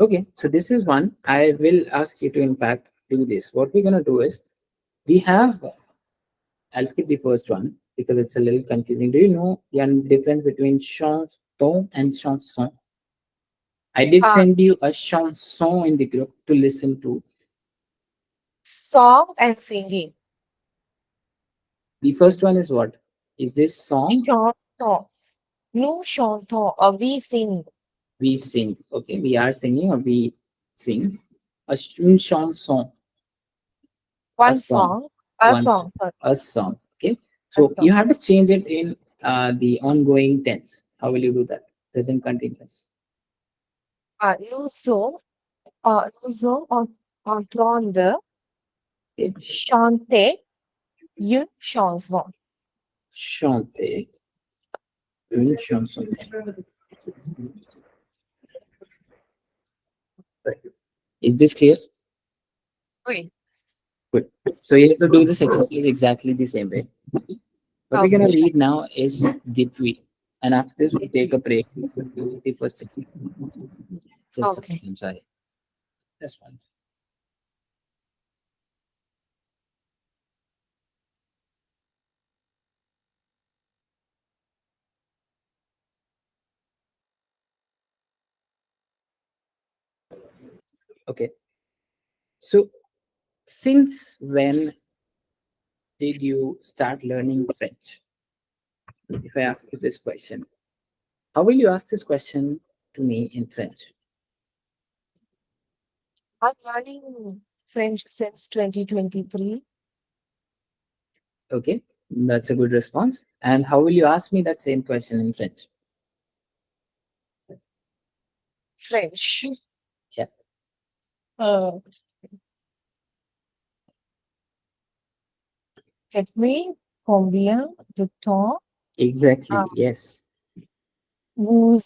Okay. So this is one. I will ask you to in fact do this. What we're gonna do is we have. I'll skip the first one because it's a little confusing. Do you know the difference between chanson and chanson? I did Uh, send you a chanson in the group to listen to. song and singing. The first one is what? Is this song? Chanson. Nous chantons. We sing. We sing. Okay, we are singing or we sing. Une chanson, a One song, song. A one song. song, Sorry. a song. Okay, A so you song. have to change it in the ongoing tense. How will you do that? Present continuous. Nous sommes, nous sommes en train de Okay, chanter une chanson. chanter une chanson. Is this clear? Oui. Good. So you have to do this exercise exactly the same way. What we're gonna Okay. read now is Dipvi. And after this, we'll take a break. We'll do the first thing. Just a Okay. second, sorry. This one. Okay. So since when did you start learning French? If I ask you this question, how will you ask this question to me in French? I'm learning French since 2023. Okay, that's a good response. And how will you ask me that same question in French? French. Yeah, Uh, Dites-moi combien de temps exactly. uh, Yes. Vous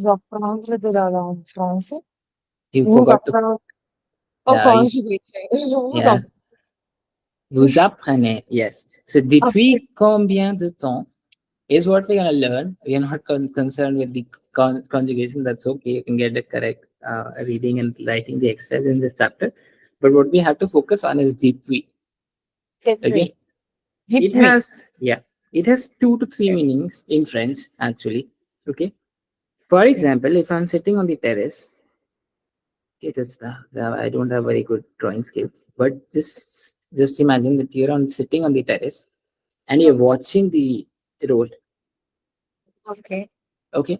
apprendre de la langue française. You Vous forgot to, apprendre. Oh, yeah, conjugation. Vous yeah. Vous apprenez, yes. So apprendre. depuis combien de temps is what we're going to learn. We are not concerned with the conjugation. That's okay. You can get it correct reading and writing the exercise in this chapter. But what we have to focus on is depuis. Depuis. Okay. It Depuis. has, yeah, it has 2 to 3 meanings in French, actually. Okay. For Okay. example, if I'm sitting on the terrace, it is, I don't have very good drawing skills, but just imagine that you're on sitting on the terrace and you're watching the road. Okay. Okay.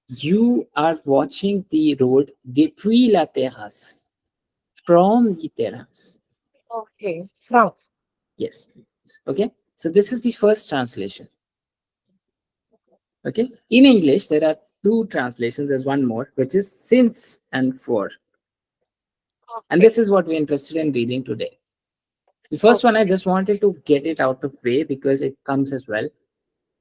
You are watching the road depuis la terrasse, from the terrace. Okay. From. Yes. Okay. So this is the first translation. Okay. In English, there are two translations. There's one more, which is since and for. And Okay. this is what we're interested in reading today. The first one, I Okay. just wanted to get it out of way because it comes as well.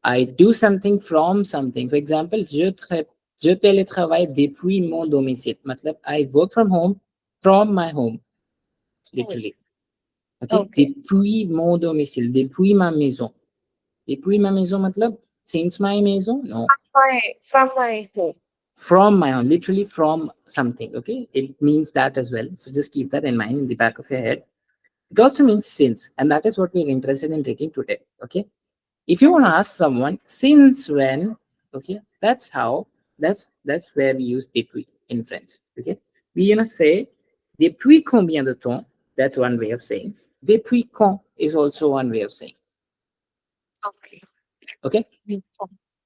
I do something from something. For example, je télétravaille depuis mon domicile. Matlab, I work from home from my home, Hmm. literally. Okay? Okay. Depuis mon domicile, depuis ma maison. Depuis ma maison, matlab, since my maison? No. From my home. From my home, literally from something. Okay? It means that as well. So just keep that in mind in the back of your head. It also means since, and that is what we're interested in reading today. Okay? If you want to ask someone since when, okay, that's where we use depuis in French. Okay, we gonna say depuis combien de temps. That's one way of saying. Depuis quand is also one way of saying. Okay. Okay,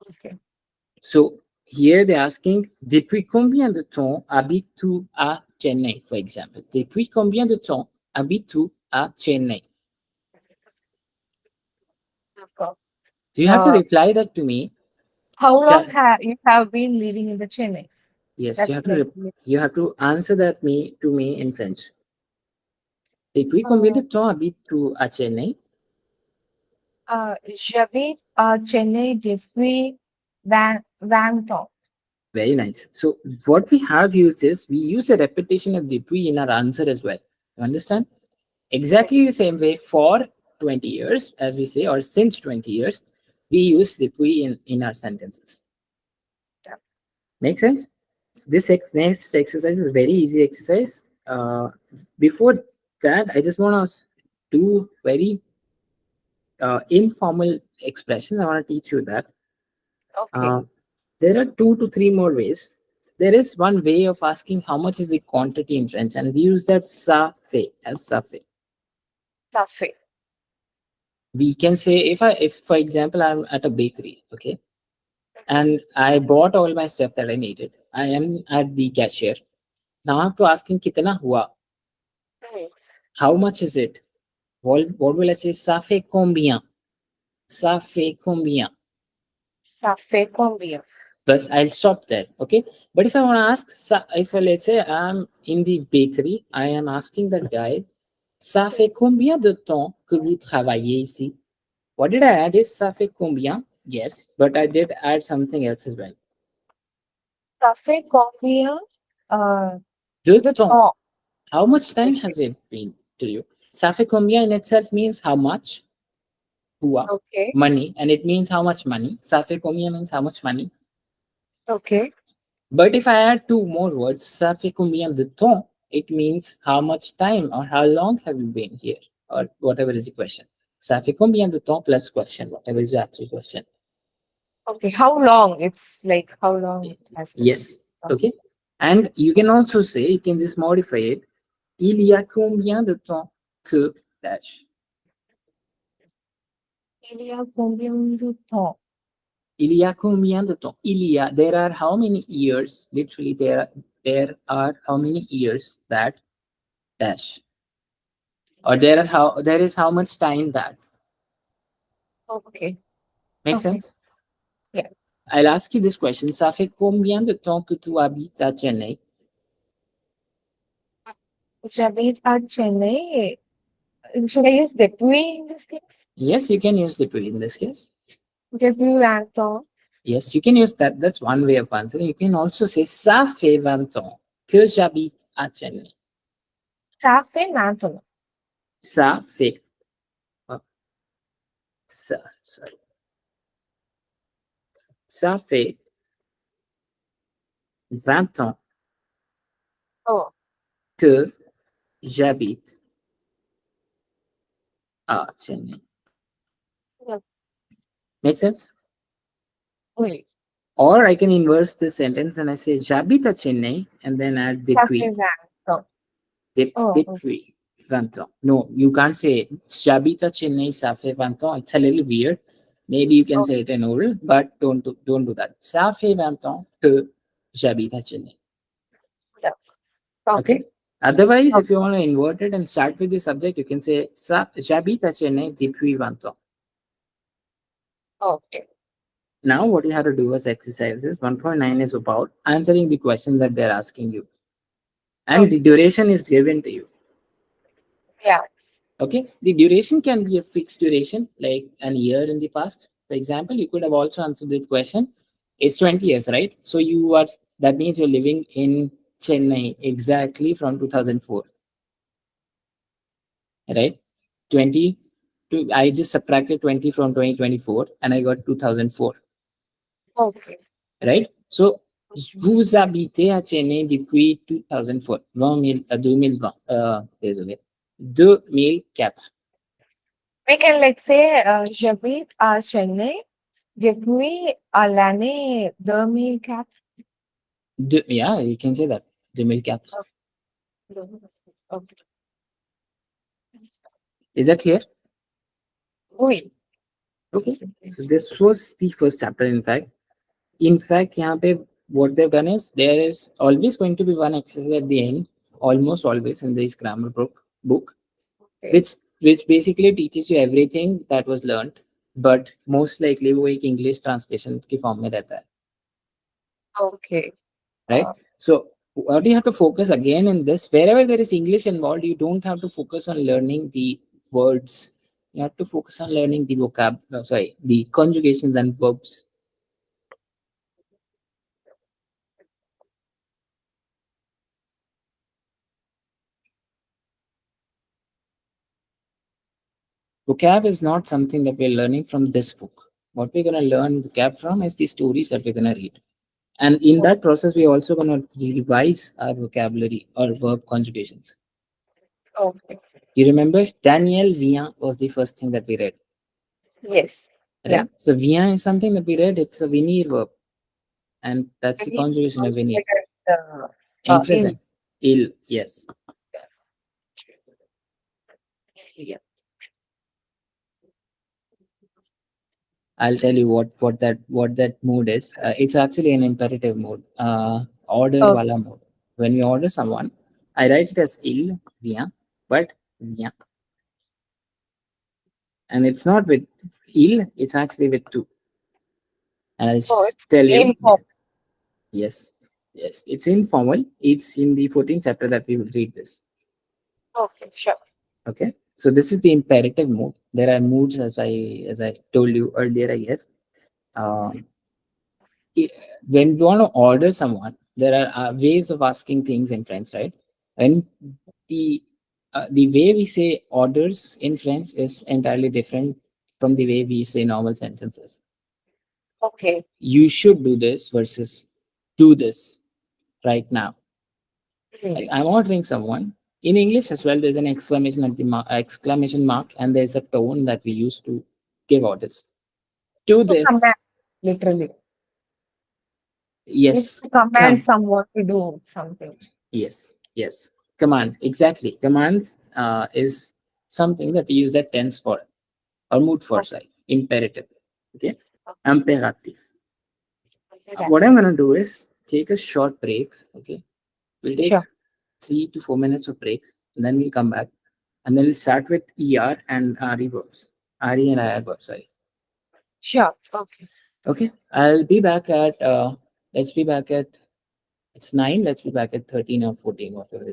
Okay. so here they're asking depuis combien de temps habites-tu à Chennai, for example. Depuis combien de temps habites-tu à Chennai? Okay. So you have to Uh, reply that to me. how long Sha- have you have been living in the Chennai? Yes, That's like, you have to answer that me to me in French. Depuis combien uh, de temps habites-tu à Chennai? j'habite à Chennai depuis 20 ans. Very nice. So what we have used is we use a repetition of depuis in our answer as well. You understand? Exactly the same way for 20 years, as we say, or since 20 years, we use depuis in our sentences. Make sense? So this next exercise is very easy exercise. Before that, I just want to do very informal expressions. I want to teach you that. Okay. Uh, there are 2 to 3 more ways. There is one way of asking how much is the quantity in French, and we use that ça fait as ça fait. Ça fait. We can say if for example I'm at a bakery, okay, and I bought all my stuff that I needed. I am at the cashier. Now I have to ask him kitna hua? Hmm. How much is it? What will I say? Ça fait combien? Ça fait combien? Ça fait combien? Plus I'll stop there. Okay. But if I want to ask, if let's say I'm in the bakery, I am asking that guy, ça fait combien de temps que vous travaillez ici? What did I add is ça fait combien? Yes, but I did add something else as well. Ça fait combien euh, De de temps. temps? How much time Okay. has it been to you? Ça fait combien in itself means how much? Hua. Okay. Money. And it means how much money. Ça fait combien means how much money. Okay. But if I add 2 more words, ça fait combien de temps, it means how much time or how long have you been here or whatever is the question. Ça fait combien de temps plus question, whatever is the actual question. Okay. How long? It's like how long it has been. Yes. Okay. And you can also say, you can just modify it. Il y a combien de temps que dash. Il y a combien de temps? Il y a combien de temps? Il y a, there are how many years, literally there are how many years that dash. Or there is how much time that. Okay. Make Okay. sense? Yeah. I'll ask you this question. Ça fait combien de temps que tu habites à Chennai? J'habite à Chennai. Should I use depuis in this case? Yes, you can use the pre in this case. Depuis 20 ans. Yes, you can use that. That's one way of answering. You can also say ça fait 20 ans que j'habite à Chennai. Ça fait maintenant. Ça fait. uh, sorry. Ça fait 20 ans Oh, que j'habite à Chennai. yes. Make sense? Oui. Or I can inverse the sentence and I say j'habite à Chennai and then add Ça fait depuis. 20 ans. Oh, oh, Depuis 20 ans. No, you can't say j'habite à Chennai, ça fait 20 ans. It's a little weird. Maybe you can oh, say it in oral, but don't do that. Ça fait 20 ans que j'habite à Chennai. yeah. Okay? Okay. Otherwise, Okay. if you want to invert it and start with the subject, you can say ça, j'habite à Chennai depuis 20 ans. Okay. Now, what you have to do as exercises 1.9 is about answering the questions that they're asking you. And Okay. the duration is given to you. Yeah. Okay, the duration can be a fixed duration, like an year in the past. For example, you could have also answered this question. It's 20 years, right? So that means you're living in Chennai exactly from 2004, right? 20 I just subtracted 20 from 2024 and I got 2004, Okay. right? So vous habitez à Chennai depuis 2004, 2020, désolé, 2004. We can like say j'habite à Chennai depuis l'année 2004. Yeah, you can say that. 2004. Okay. Is that clear? Oui. Okay. So this was the first chapter, in fact. यहाँ पे what they've done is there is always going to be one exercise at the end, almost always in this grammar book, Okay. which basically teaches you everything that was learned, but most likely वो एक English translation की form में रहता है, Okay. right? So what you have to focus again in this, wherever there is English involved, you don't have to focus on learning the words. You have to focus on learning the the conjugations and verbs. Vocab is not something that we're learning from this book. What we're going to learn vocab from is the stories that we're going to read. And in that process, we're also going to revise our vocabulary or verb conjugations. Okay. You remember Daniel Vien was the first thing that we read, Yes. Yeah. right? So Vien is something that we read. It's a venir verb, and that's the Maybe conjugation of also venir like in in. present. Il, yes. Yeah. I'll tell you what that mood is. It's actually an imperative mode, order Okay. wala mode. When we order someone, I write it as il vient, but vient, and it's not with il. It's actually with two. And Oh, it's tell you, informal. yes, yes, it's informal. It's in the 14th chapter that we will read this. Okay. Sure. Okay, so this is the imperative mode. There are moods as I told you earlier, I guess. Um, when you want to order someone, there are ways of asking things in French, right? And the the way we say orders in French is entirely different from the way we say normal sentences. Okay. You should do this versus do this right now. Hmm. Like I'm ordering someone. In English as well, there's an exclamation at the exclamation mark, and there's a tone that we use to give orders. Do To this, command, literally. It's yes, to command come. someone to do something. Yes, yes. Command, exactly. Commands is something that we use that tense for or mood for, Okay. sorry. Imperative. Okay. Okay. Imperative. That. What I'm gonna do is take a short break. Okay. We'll take Sure. 3 to 4 minutes of break, and then we'll come back. And then we'll start with ER and RE verbs. RE and IR verbs, sorry. Sure. Okay. Okay. I'll be back at let's be back at it's 9, let's be back at 13 or 14, whatever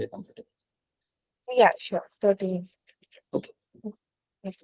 you're comfortable. Yeah. Sure. 13. Okay. Yes.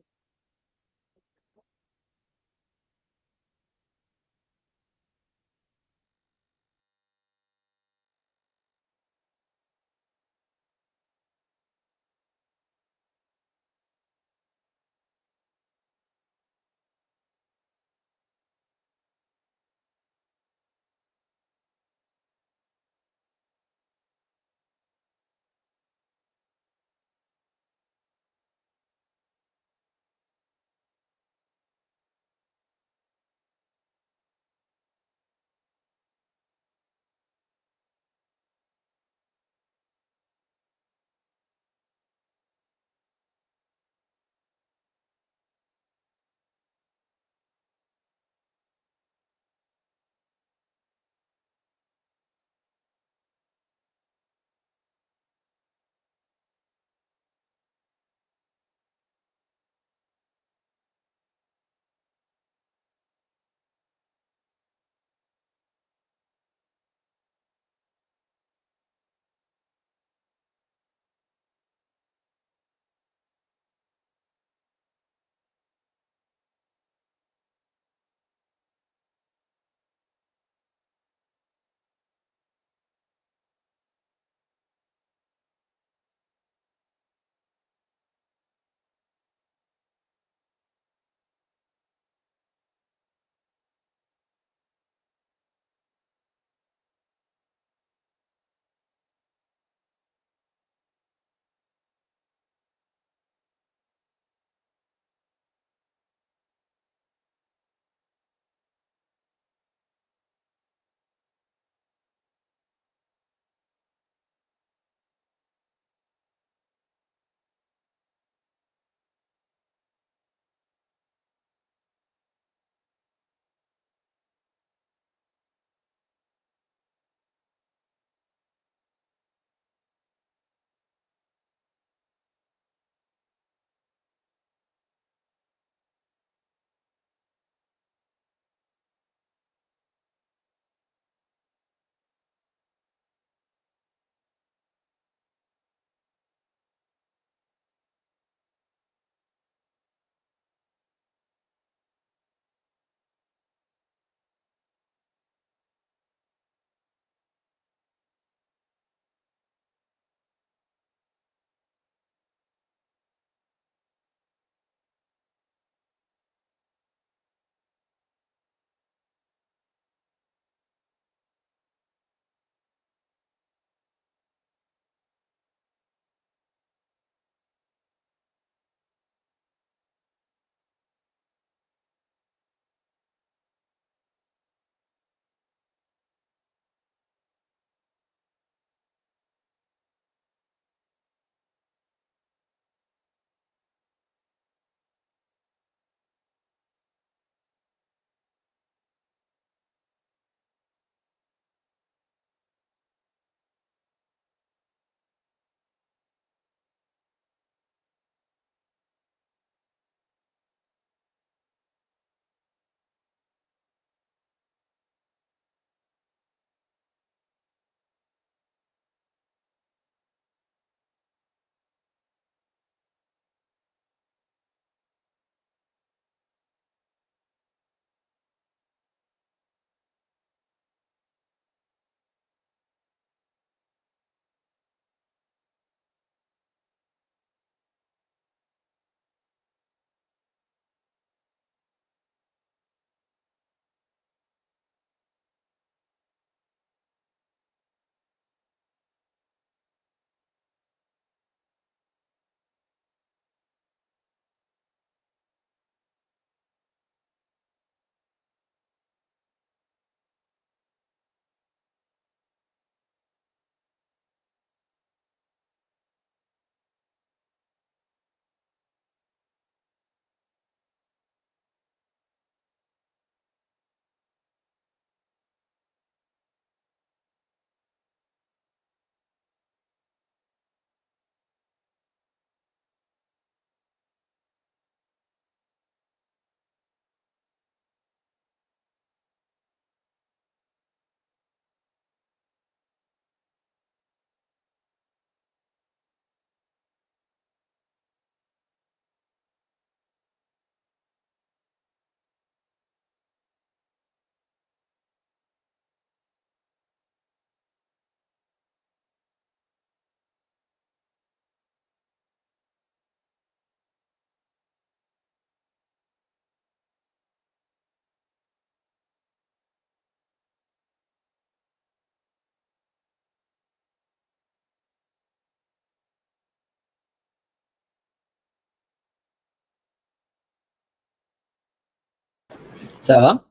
So,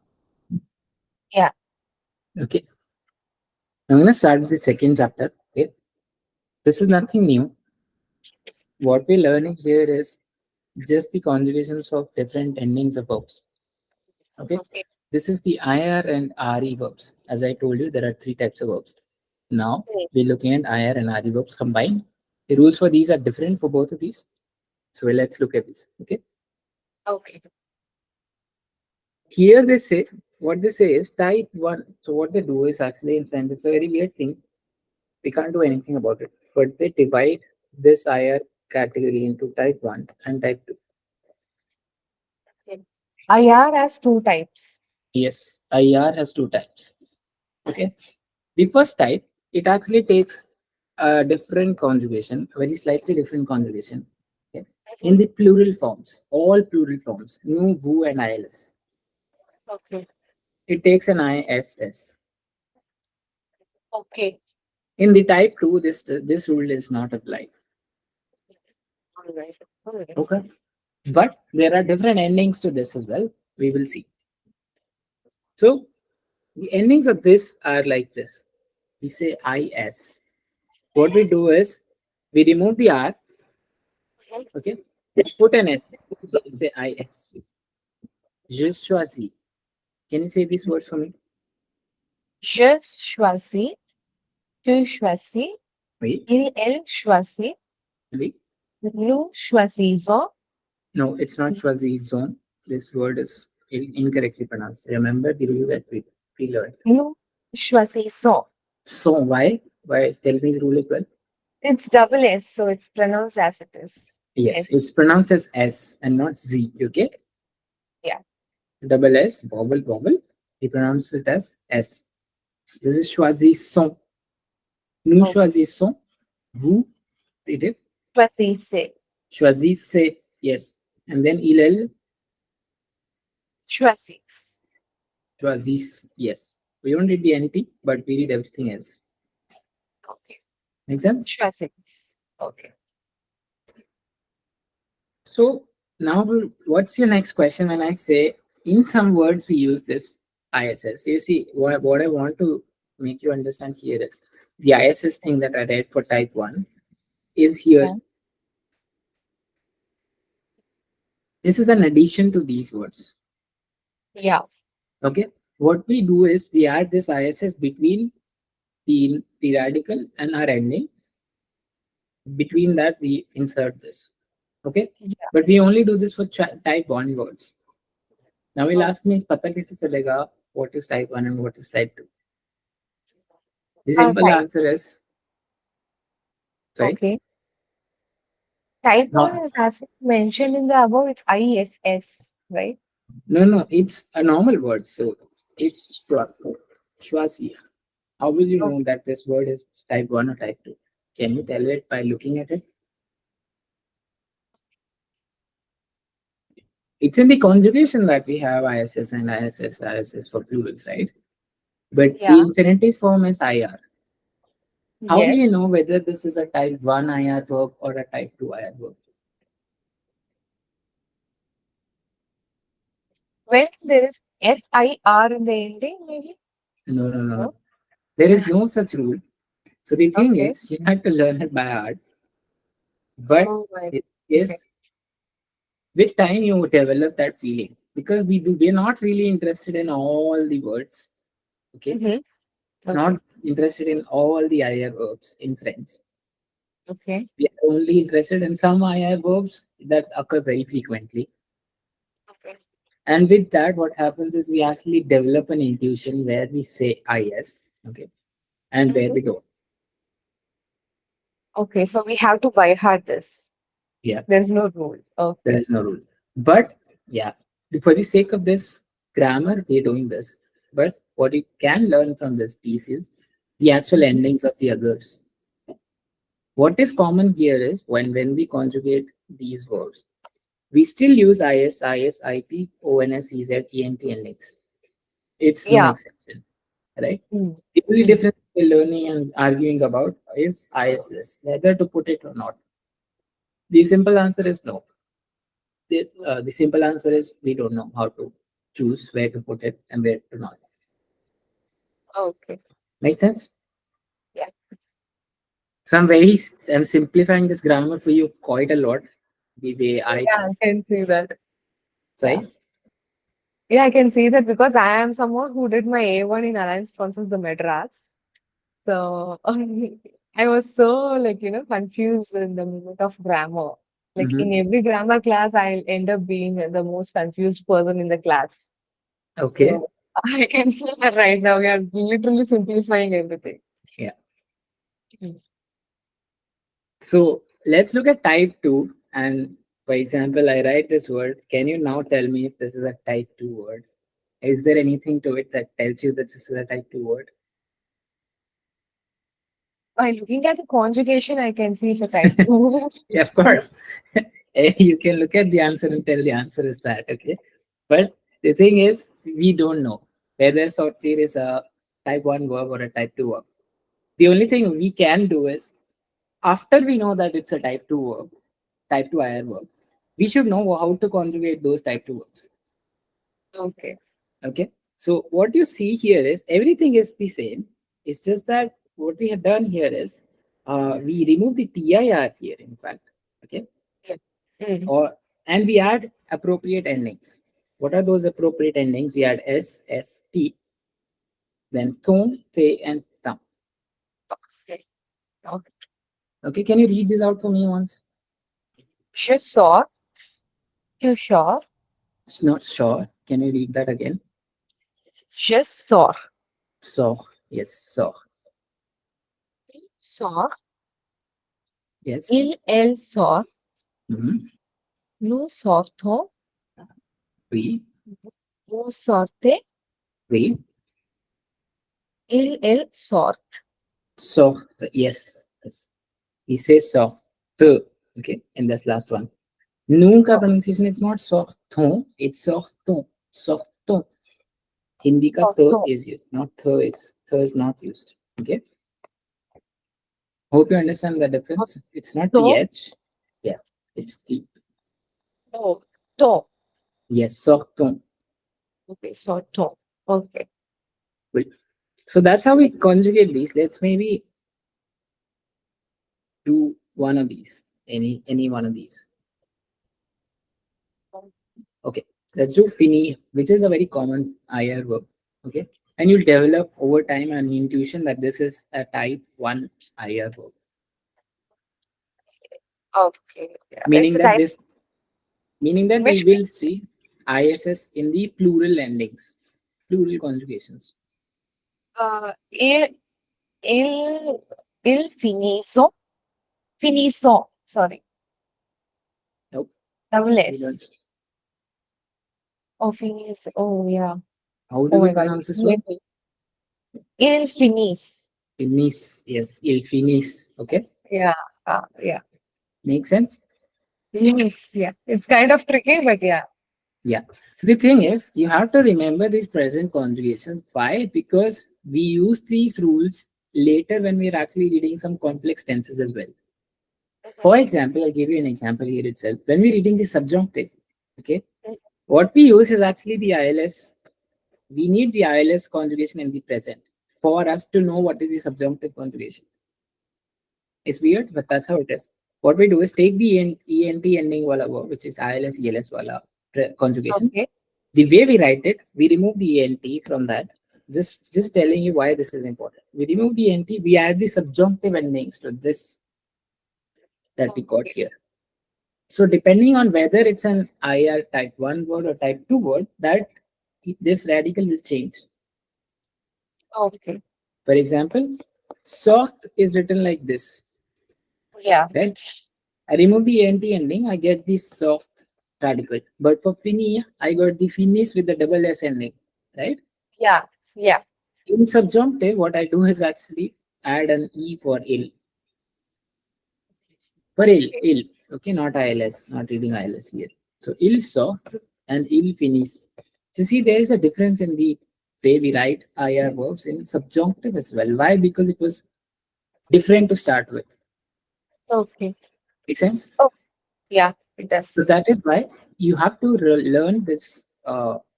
Yeah. okay, I'm gonna start with the second chapter. Okay, this is nothing new. What we're learning here is just the conjugations of different endings of verbs. Okay, Okay. this is the IR and RE verbs. As I told you, there are three types of verbs. Now Mm. we're looking at IR and RE verbs combined. The rules for these are different for both of these. So let's look at this. Okay, Okay. here they say what they say is type one. So what they do is actually in sense it's a very weird thing. We can't do anything about it. But they divide this IR category into type one and type two. Okay. IR has two types. Yes, IR has two types. Okay. The first type, it actually takes a different conjugation, a very slightly different conjugation. Okay. In Mhm. the plural forms, all plural forms, nu, vu, and ILS. Okay. It takes an ISS. Okay. In the type 2, this rule is not applied. All right. All right. Okay. But there are different endings to this as well. We will see. So the endings of this are like this. We say IS. What we do is we remove the R, Mhm. okay, put an S. So we say IS. Je choisis. Can you say these words for me? Je choisis, tu choisis, Oui, elle choisit, oui. nous choisissons, No, it's not choisison. This word is incorrectly pronounced. Remember the rule that we learned. nous choisissons. So why? Why? Tell me the rule as well. It's double S, so it's pronounced as it is. Yes, S. it's pronounced as S and not Z. Okay, Yeah. double S, vowel, vowel. We pronounce it as S. So this is choisissons. Nous Okay. choisissons. Vous, read it. Choisissez. Choisissez. Yes. And then il, Choisis. choisis. Yes. We don't read the NT, but we read everything else. Okay. Make sense? Choisis. Okay. So now, what's your next question when I say in some words we use this ISS? You see, what I want to make you understand here is the ISS thing that I read for type 1 is here. Yeah. This is an addition to these words. Yeah. Okay. What we do is we add this ISS between the radical and our ending. Between that, we insert this. Okay. Yeah. But we only do this for type 1 words. Now we'll Oh, ask me, pata kaise chalega what is type 1 and what is type 2? The simple type. answer is, sorry, Okay. Type 1 no, is as mentioned in the above, it's ISS, right? no, it's a normal word. So it's Shwasi. How will you Okay. know that this word is type 1 or type 2? Can you tell it by looking at it? It's in the conjugation that we have ISS and ISS for plurals, right? But the Yeah. infinitive form is IR. How will Yes. you know whether this is a type 1 IR verb or a type 2 IR verb? When there is SIR in the ending, maybe? No. No. There is no such rule. So the thing Okay. is, you have to learn it by heart. But Oh my. it Okay. is with time you develop that feeling because we're not really interested in all the words. Okay, Mm-hmm. not Okay. interested in all the IR verbs in French. Okay. We are only interested in some IR verbs that occur very frequently. Okay. And with that, what happens is we actually develop an intuition where we say IS, okay, and where Mm-hmm. we don't. Okay. So we have to by heart this. Yeah, There's no rule. there Okay. is no rule. But yeah, for the sake of this grammar, we're doing this. But what you can learn from this piece is the actual Mm-hmm. endings of the others. What is common here is when we conjugate these verbs, we still use is, it, ons, ez, ent endings. It's no Yeah. exception, right? Mm. The only Mm. difference we're learning and arguing about is ISS, whether to put it or not. The simple answer is no. The simple answer is we don't know how to. choose where to put it and where to not. Okay. Make sense? Yeah. So I'm simplifying this grammar for you quite a lot. The way I Yeah, I can see that. Yeah. say. Yeah, I can see that because I am someone who did my A1 in Alliance Francis the Madras. So I was so confused in the moment of grammar. Like Hmm. in every grammar class, I'll end up being the most confused person in the class. Okay. So I can see that right now. We are literally simplifying everything. Yeah. Mm. So let's look at type 2. And for example, I write this word. Can you now tell me if this is a type 2 word? Is there anything to it that tells you that this is a type 2 word? By looking at the conjugation, I can see it's a type 2. Yeah, of course. You can look at the answer and tell the answer is that, okay? But the thing is, we don't know whether sortir is a type 1 verb or a type 2 verb. The only thing we can do is, after we know that it's a type 2 verb, type 2 IR verb, we should know how to conjugate those type 2 verbs. Okay. Okay. So what you see here is everything is the same. It's just that what we have done here is we remove the TIR here, in fact. Okay. Yeah. Mm. Or and we add appropriate endings. What are those appropriate endings? We add S, S, T, then thon, the, and tam. Okay. Okay. Okay, can you read this out for me once? Je sors, tu sors, It's not sure. Can you read that again? je sors, So, yes, so, il sort, yes. il, elle sort, Mhm. nous sortons, Oui, vous sortez, oui. il, elle sortent. Sorte, yes, yes. He says sorte. Okay, and this last one. Noon ka Oh, pronunciation, it's not sorton, it's sorton. Sorton. Hindi ka th sortons, is used, not th is. Th is not used. Okay. Hope you understand the difference. It's not sortons, th. Yeah, it's t. sortons. Yes, sorton. Okay, sortons. Okay. Wait. So that's how we conjugate these. Let's maybe do one of these. Any one of these. Okay. Let's do fini, which is a very common IR verb. Okay. And you'll develop over time an intuition that this is a type 1 IR verb. Okay. Yeah. It's Meaning a that type this meaning that we which will see ISS in the plural endings, plural conjugations. il, il, il finissons, finissons. Sorry, Nope. double We don't. S. Oh, finis. Oh, yeah. How Oh do we my God. pronounce this word? Il finisse. Finis. Yes, il finis. Okay. Yeah. Yeah. Make sense? Yes. Yeah. It's kind of tricky, but yeah. Yeah. So the thing is, you have to remember these present conjugations. Why? Because we use these rules later when we're actually reading some complex tenses as well. For example, I'll give you an example here itself. When we're reading the subjunctive, okay, what we use is actually the ILS. We need the ILS conjugation in the present for us to know what is the subjunctive conjugation. It's weird, but that's how it is. What we do is take the ENT ending wala verb, which is ILS, ELS wala conjugation. Okay. The way we write it, we remove the ENT from that. Just telling you why this is important. We remove the ENT, we add the subjunctive endings to this that we got Okay. here. So depending on whether it's an IR type 1 word or type 2 word, that this radical will change. Okay. For example, soft is written like this, Yeah. right? I remove the ENT ending, I get the soft radical. But for fini, I got the finis with the double S ending, right? Yeah. Yeah. In subjunctive, what I do is actually add an E for ill. For ill, okay, not ILS, not reading ILS here. So ill soft and ill finis. You see, there is a difference in the way we write IR verbs in subjunctive as well. Why? Because it was different to start with. Okay. Make sense? Oh, yeah. It So does. that is why you have to learn this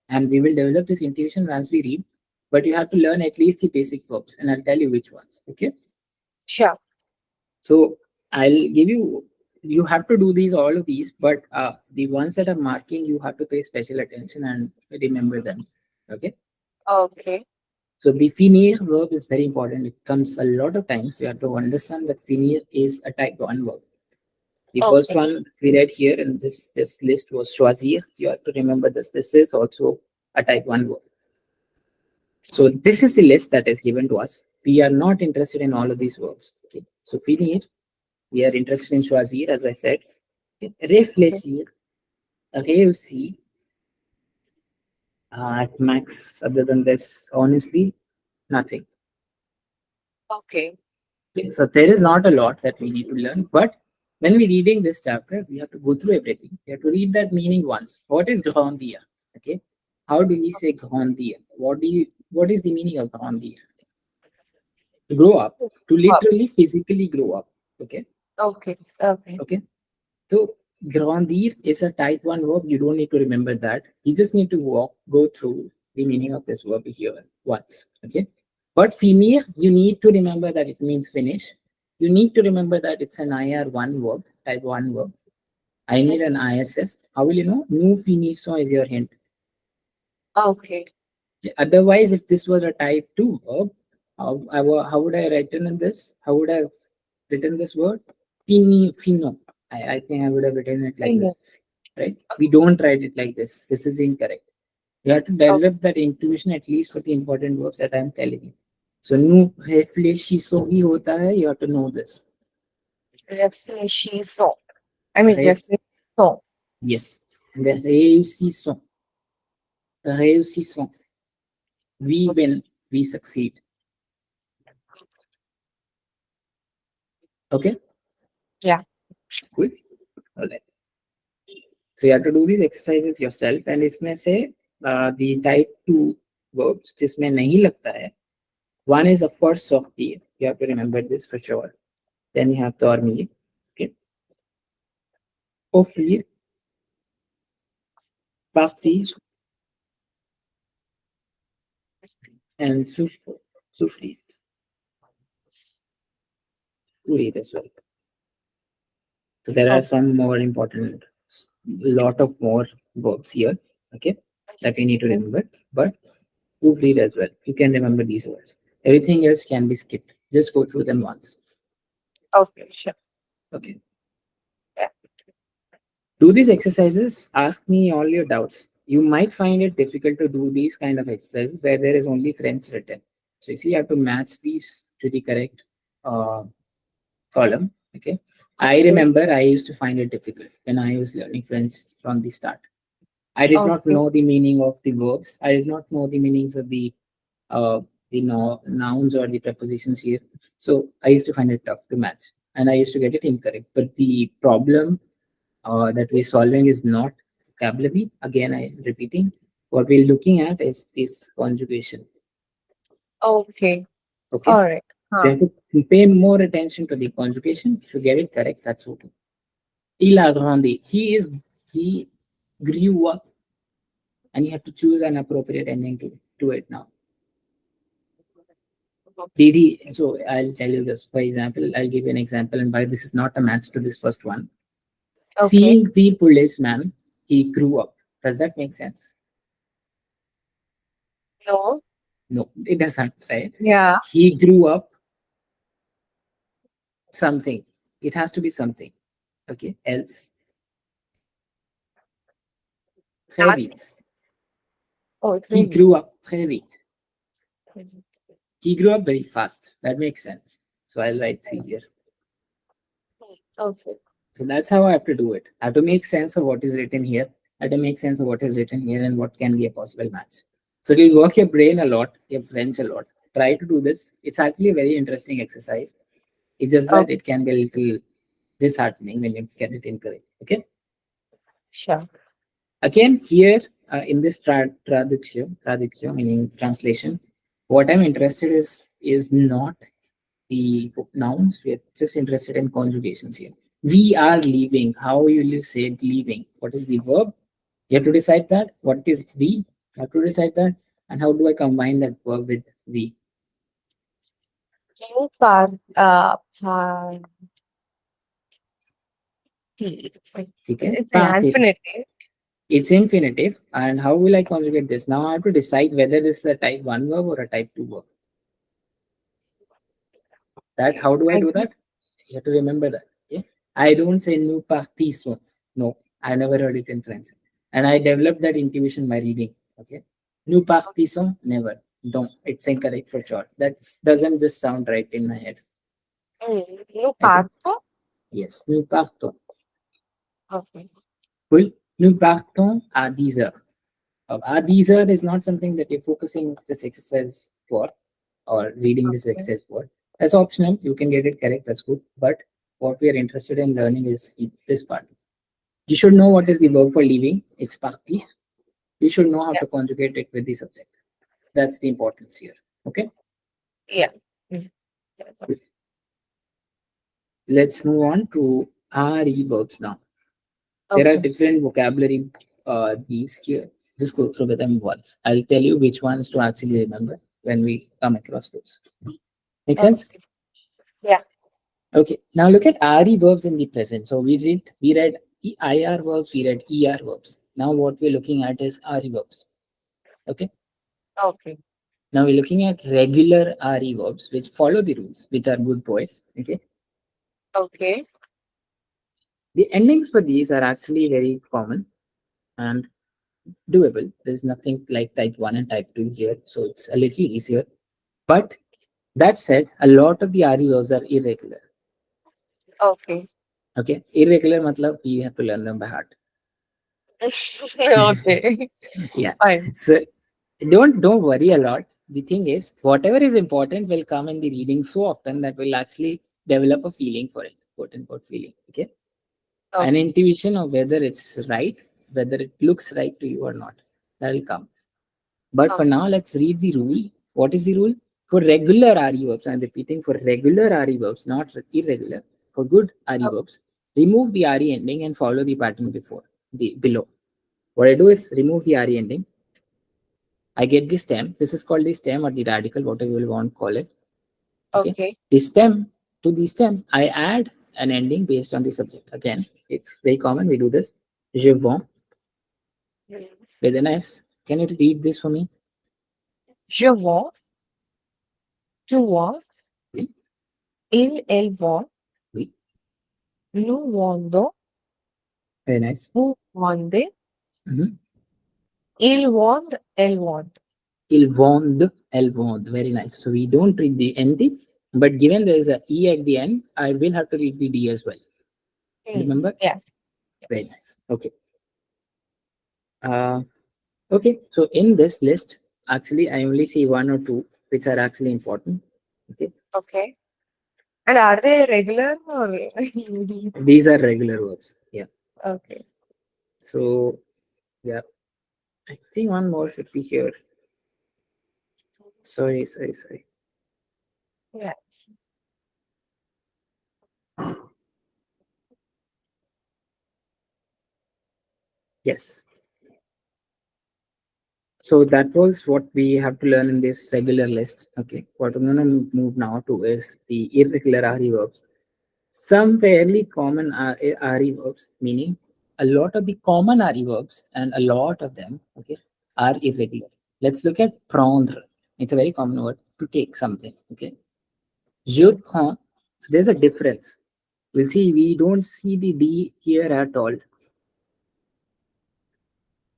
and we will develop this intuition as we read. But you have to learn at least the basic verbs, and I'll tell you which ones. Okay. Sure. So I'll give you. You have to do these all of these, but the ones that I'm marking, you have to pay special attention and remember them. Okay. Okay. So the finir verb is very important. It comes a lot of times. You have to understand that finir is a type one verb. The first Okay. one we read here in this list was choisir. You have to remember this. This is also a type one verb. So this is the list that is given to us. We are not interested in all of these verbs. Okay. So finir, we are interested in choisir, as I said. Okay. Okay. Réfléchir, réussir, at max. Other than this, honestly, nothing. Okay. Okay, so there is not a lot that we need to learn, but when we're reading this chapter, we have to go through everything. We have to read that meaning once. What is grandir? Okay, how do we say grandir? What is the meaning of grandir? To grow up, to Up. literally physically grow up. Okay, Okay. Okay. okay. So grandir is a type one verb. You don't need to remember that. You just need to go through the meaning of this verb here once. Okay. But finir, you need to remember that it means finish. You need to remember that it's an IR1 verb, type 1 verb. I need an ISS. How will you know? Nous finissons is your hint. Okay. Otherwise, if this was a type 2 verb, how would I write in this? How would I have written this word? Fino. I think I would have written it like this, Finger. right? We don't write it like this. This is incorrect. You have to Okay. develop that intuition at least for the important verbs that I'm telling you. So, nous réfléchissons ही होता है. You have to know this. Réfléchissons. I mean, Ref, réfléchissons. yes. The réussissons. Réussissons. We win. We succeed. Okay. Yeah. Good. All right. So you have to do these exercises yourself, and इसमें से the type 2 verbs जिसमें नहीं लगता है. One is of course sortir. You have to remember this for sure. Then you have dormir. Okay. Offrir, partir, and souffrir. To read as well. So there are Okay. some more important, lot of more verbs here. Okay, that we need to remember. But to read as well. You can remember these words. Everything else can be skipped. Just go through them once. Okay. Sure. Okay. Yeah. Do these exercises. Ask me all your doubts. You might find it difficult to do these kind of exercises where there is only French written. So you see, you have to match these to the correct uh, column. Okay. I Okay. remember I used to find it difficult when I was learning French from the start. I did not Okay. know the meaning of the verbs. I did not know the meanings of the nouns or the prepositions here. So I used to find it tough to match, and I used to get it incorrect. But the problem that we're solving is not vocabulary. Again, I'm repeating. What we're looking at is this conjugation. Okay. Okay. All right. So you Huh. have to pay more attention to the conjugation. If you get it correct, that's okay. Il a grandi. He grew up, and you have to choose an appropriate ending to it now. Did he? So I'll tell you this. For example, I'll give you an example, and why this is not a match to this first one. Okay. Seeing the policeman, he grew up. Does that make sense? No. No, it doesn't, right? Yeah. He grew up something. It has to be something. Okay, else. Très Not. vite. Oh, it's He really. grew up très vite. He grew up very fast. That makes sense. So I'll write C here. Okay. So that's how I have to do it. I have to make sense of what is written here. I have to make sense of what is written here and what can be a possible match. So it will work your brain a lot, your French a lot. Try to do this. It's actually a very interesting exercise. It's just that Okay. it can be a little disheartening when you get it incorrect. Okay. Sure. Again, here in this traduction meaning translation, what I'm interested is not the nouns. We are just interested in conjugations here. We are leaving. How will you say leaving? What is the verb? You have to decide that. What is we? I have to decide that. And how do I combine that verb with we? You party. Okay, It's an partir. infinitive. It's infinitive. And how will I conjugate this? Now I have to decide whether this is a type 1 verb or a type 2 verb. That how do I I do guess, that? You have to remember that. Okay? I don't say nous partissons. No, I never heard it in French. And I developed that intuition by reading. Okay. Nous partissons, never. Don't. It's incorrect for sure. That doesn't just sound right in my head. you Okay. parto. Yes, nous partons. Okay. Cool. Nous partons à 10 heures. À 10 heures is not something that you're focusing this exercise for or reading this Okay. exercise for. That's optional. You can get it correct. That's good. But what we are interested in learning is this part. You should know what is the verb for leaving. It's parti. You should know how Yeah. to conjugate it with the subject. That's the importance here. Okay. Yeah. Mm. Yeah. Let's move on to RE verbs now. There are Okay. different vocabulary these here. Just go through with them once. I'll tell you which ones to actually remember when we come across those. Make sense? Okay. Yeah. Okay. Now look at RE verbs in the present. So we read IR verbs, we read ER verbs. Now what we're looking at is RE verbs. Okay. Okay. Now we're looking at regular RE verbs which follow the rules, which are good boys. Okay. Okay. The endings for these are actually very common and doable. There's nothing like type 1 and type 2 here. So it's a little easier. But that said, a lot of the RE verbs are irregular. Okay. Okay. Irregular matlab we have to learn them by heart. Okay. Yeah. Fine. So don't worry a lot. The thing is, whatever is important will come in the reading so often that we'll actually develop a feeling for it, quote unquote feeling. Okay. An Okay. intuition of whether it's right, whether it looks right to you or not. That'll come. But for Okay. now, let's read the rule. What is the rule? For regular RE verbs, I'm repeating, for regular RE verbs, not irregular, for good RE verbs, remove the RE ending and follow the pattern below. What I do is remove the RE ending. I get the stem. This is called the stem or the radical, whatever you will want to call it. Okay. Okay. The stem to the stem, I add an ending based on the subject. Again, it's very common. We do this. Je vends Mm. with an S. Can you read this for me? Je vends, tu vends, Oui. elle vend, Oui. nous vendons, Very nice. vous vendez, Mhm. ils vendent, elles vendent. Elles vendent. Very nice. So we don't read the ND, but given there is a E at the end, I will have to read the D as well. Mm. Remember? Yeah. Very nice. Okay. Uh, okay. So in this list, actually, I only see one or two which are actually important. Okay. Okay. And are they regular or These are regular verbs. Yeah. okay. So yeah, I think one more should be here. Sorry. Yeah. Yes. So that was what we have to learn in this regular list. Okay. What I'm gonna move now to is the irregular RE verbs. Some fairly common RE verbs, meaning a lot of the common RE verbs and a lot of them, okay, are irregular. Let's look at prendre. It's a very common word to take something. Okay. Je Mm. prends. So there's a difference. We'll see. We don't see the D here at all.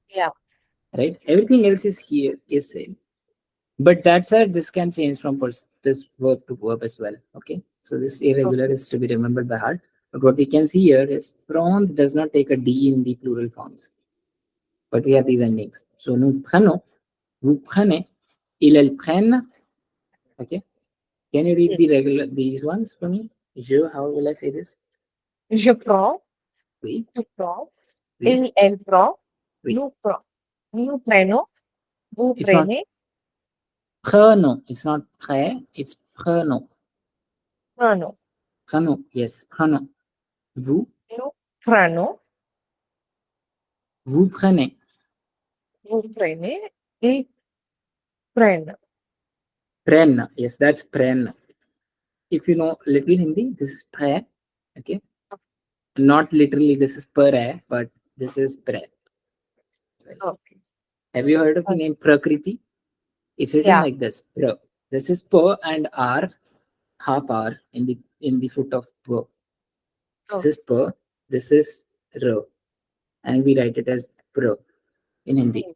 Yeah. Right? Everything else is here is same. But that said, this can change from this verb to verb as well. Okay. So this irregular Okay. is to be remembered by heart. But what we can see here is prendre does not take a D in the plural forms. But we have these endings. So nous prenons, vous prenez, ils elles prennent. Okay. Can you read Mm. the regular these ones for me? Je, how will I say this? Je prends, Oui, tu prends, oui, elle prend, oui. nous prenons, vous It's not prenez, prenons. It's not prêt. It's prenons. prenons, Prenons. Yes, prenons. Vous, nous prenons, vous prenez. vous prenez, A friend. Pren. Yes, that's pren. If you know little Hindi, this is pre. Okay. Not literally this is per, but this is pre. Sorry. Okay. Have you heard of the Okay. name Prakriti? It's written Yeah. like this. Pra. This is per and r, half r in the foot of per. This Okay. is per. This is r, and we write it as pro in Hindi. Mm.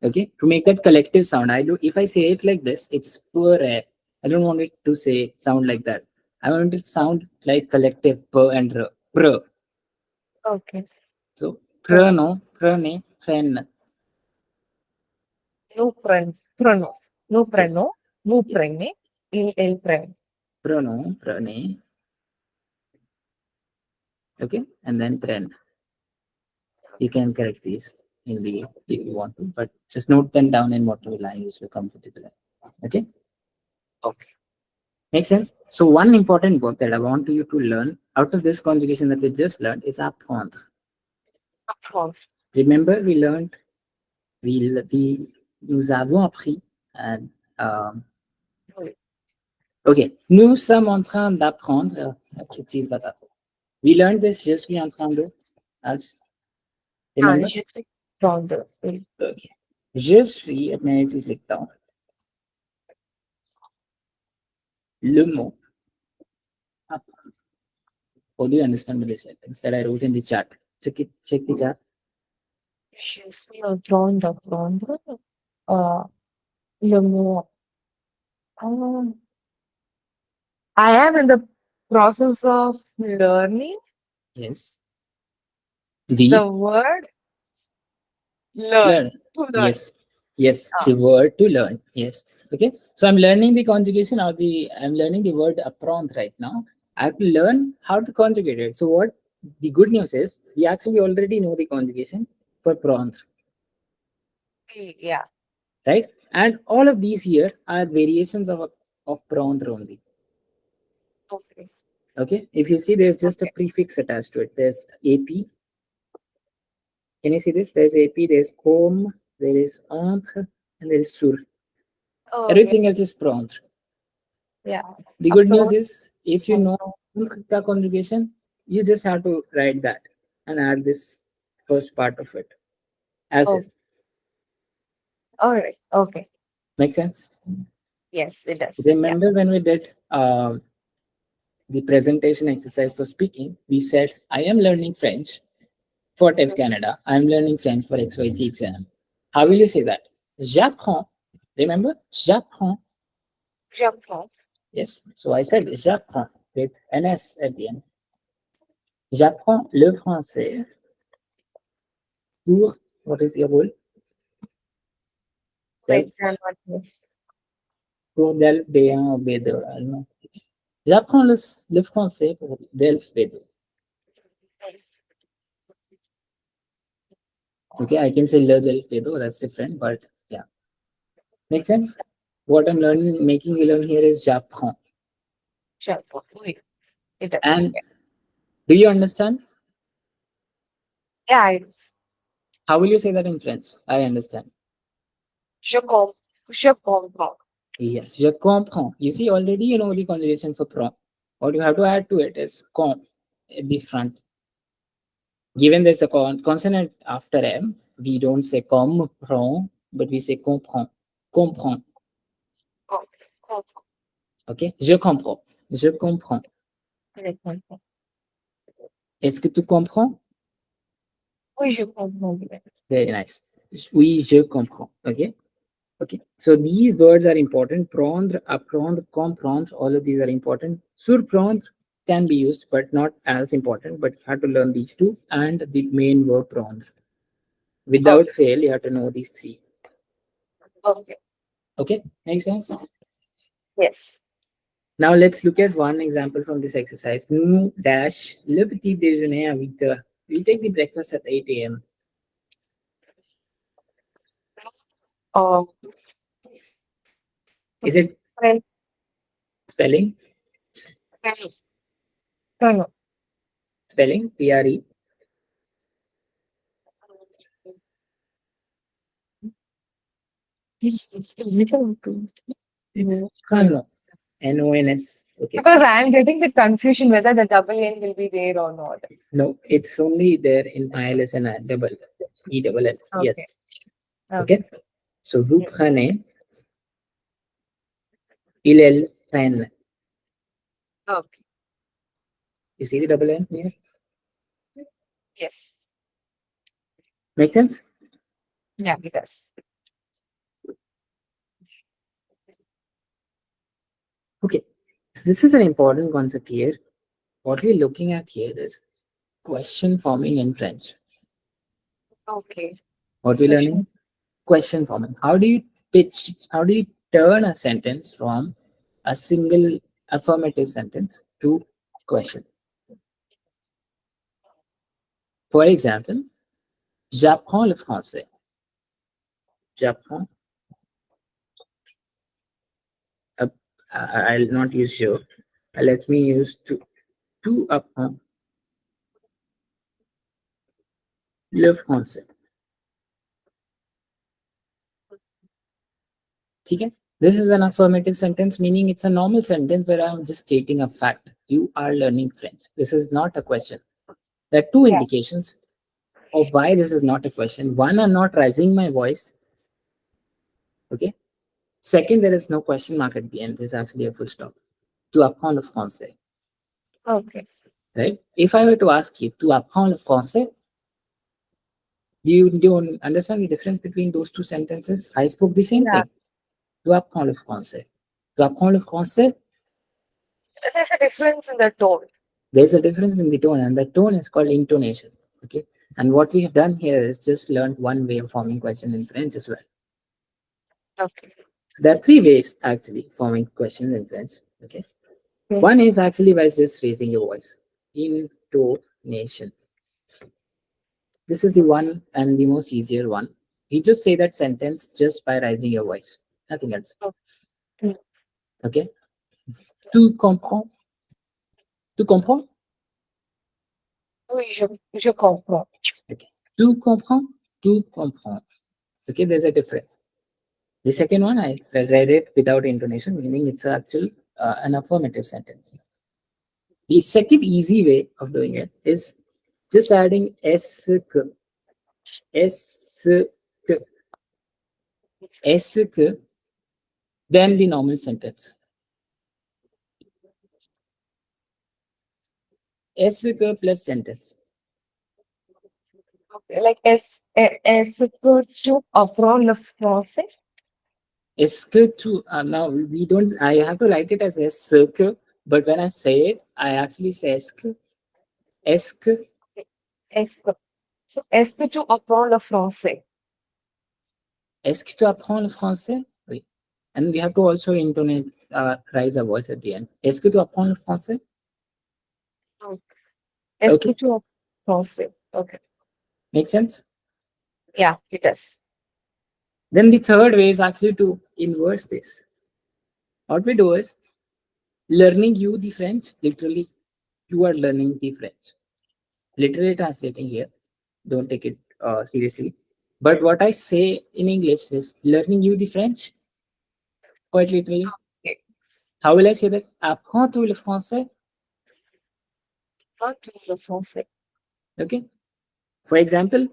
Okay, to make that collective sound, I do. If I say it like this, it's per. I don't want it to say sound like that. I want it to sound like collective per and r. Pro. Okay. So Friend. prano, prane, pren. No friend. Prono. No Yes, preno. No yes. prene. El friend. Prano, prane. Okay, and then pren. You can correct these in the if you want to, but just note them down in whatever language you're comfortable in. Okay, Okay. makes sense. So one important word that I want you to learn out of this conjugation that we just learned is apprendre. Apprendre. Remember, we nous avons appris. And, um, Oui. okay, nous sommes en train d'apprendre. Quelque chose बताते. We learned this. Je suis en train de. As Ah, remember? je suis prendre. Oui. Okay. Je suis. मैं चीज लिखता हूँ. Le mot. Apprendre. What do you understand what they said? Instead, I wrote in the chat. Check it. Check the chat. Je suis en train d'apprendre euh, le mot. Um, I am in the process of learning Yes. the The word learn. learn. To learn. Yes. Yes. Ah, The word to learn. Yes. Okay. So I'm learning the conjugation or I'm learning the word apprendre right now. I have to learn how to conjugate it. So what the good news is we actually already know the conjugation for prendre, yeah. right? And all of these here are variations of prendre only. Okay. Okay. If you see there's just a Okay. prefix attached to it. There's AP. Can you see this? There's AP, there's com, there is entre, and there is sur. Oh, yeah. Everything else is prendre. Yeah. The good news Approach. is if you know entre ka conjugation, you just have to write that and add this first part of it as Oh, is. all right. Okay. Make sense? Yes, it does. Yeah. Remember when we did the presentation exercise for speaking, we said, I am learning French for TEF Canada. I am learning French for XYZ exam. How will you say that? J'apprends. Remember? J'apprends. J'apprends. Yes. So I said j'apprends with an S at the end. J'apprends le français pour, what is your role? Del, Wait, I'm not here. pour del B1 ou B2. I don't know. J'apprends le français pour del B2. Okay, I can say le del B2. That's different, but yeah. Make sense? What I'm learning, making you learn here is j'apprends. J'apprends. Oui, it does. And Yeah. do you understand? Yeah, I do. How will you say that in French? I understand. Je com je comprends. Yes, je comprends. You see, already you know the conjugation for prompt. What you have to add to it is com at the front. Given there's a consonant after M, we don't say comprend, but we say comprend. Comprend. Com comprends. Okay? Je comprends. Je comprends. Je comprends. Est-ce que tu comprends? Oui, je comprends bien. Very nice. Oui, je comprends. Okay? Okay. So these words are important. Prendre, apprendre, comprendre, all of these are important. Surprendre can be used, but not as important. But you have to learn these two and the main verb prendre. Without Okay. fail, you have to know these three. Okay. Okay, makes sense. Yes. Now let's look at one example from this exercise. Nous dash le petit déjeuner à 8 heures. We take the breakfast at 8 a.m. Um, Is it friend, spelling? friend. No, no. Spelling? Pre. It's difficult to It's Hmm. Nons. Nons. Okay. Because I am getting the confusion whether the double N will be there or not. No, it's only there in ILS and double E double L. Okay. Yes. Okay. Okay. So vous prenez, ils prennent. Okay. You see the double N here? Yes. Make sense? Yeah, it does. Okay. So this is an important concept here. What we're looking at here is question forming in French. Okay. What we're Question. learning? Question forming. How do you pitch? How do you turn a sentence from a single affirmative sentence to question? For example, j'apprends le français. J'apprends. Uh, I'll not use je. Let me use to. Tu apprends le français. Okay? This is an affirmative sentence, meaning it's a normal sentence where I'm just stating a fact. You are learning French. This is not a question. There are two Yeah. indications of why this is not a question. One, I'm not raising my voice. Okay. Second, there is no question mark at the end. There's actually a full stop. Tu apprends le français. Okay. Right? If I were to ask you, tu apprends le français, do you understand the difference between those two sentences? I spoke the same Yeah. thing. Tu apprends le français. Tu apprends le français. There's a difference in the tone. There's a difference in the tone, and the tone is called intonation. Okay. And what we have done here is just learned one way of forming question in French as well. Okay. So there are three ways actually forming questions in French. Okay. Okay. One is actually by just raising your voice. Intonation. This is the one and the most easier one. You just say that sentence just by raising your voice. Nothing else. Okay. Okay. Tu comprends? Tu comprends? Oui, je comprends. Okay. Tu comprends? Tu comprends. Okay, there's a difference. The second one, I read it without intonation, meaning it's actual an affirmative sentence. The second easy way of doing it is just adding s, k, s, k, s, k, then the normal sentence. S, k plus sentence. Okay. Like, est-ce que tu apprends le français? S, k to, now we don't, I have to write it as s, k, but when I say it, I actually say s, k, s, k, Est-ce que, so, est-ce que tu apprends le français? est-ce que tu apprends le français? Oui. And we have to also intonate, raise a voice at the end. Est-ce que tu apprends le français? Okay. Est-ce que Okay, tu apprends le français? Okay. makes sense. Yeah, it does. Then the third way is actually to inverse this. What we do is learning you the French, literally, you are learning the French. Literally translating here, don't take it seriously. But what I say in English is learning you the French, quite literally. Okay. How will I say that? Apprends-tu le français? Apprends le français. Okay. For example,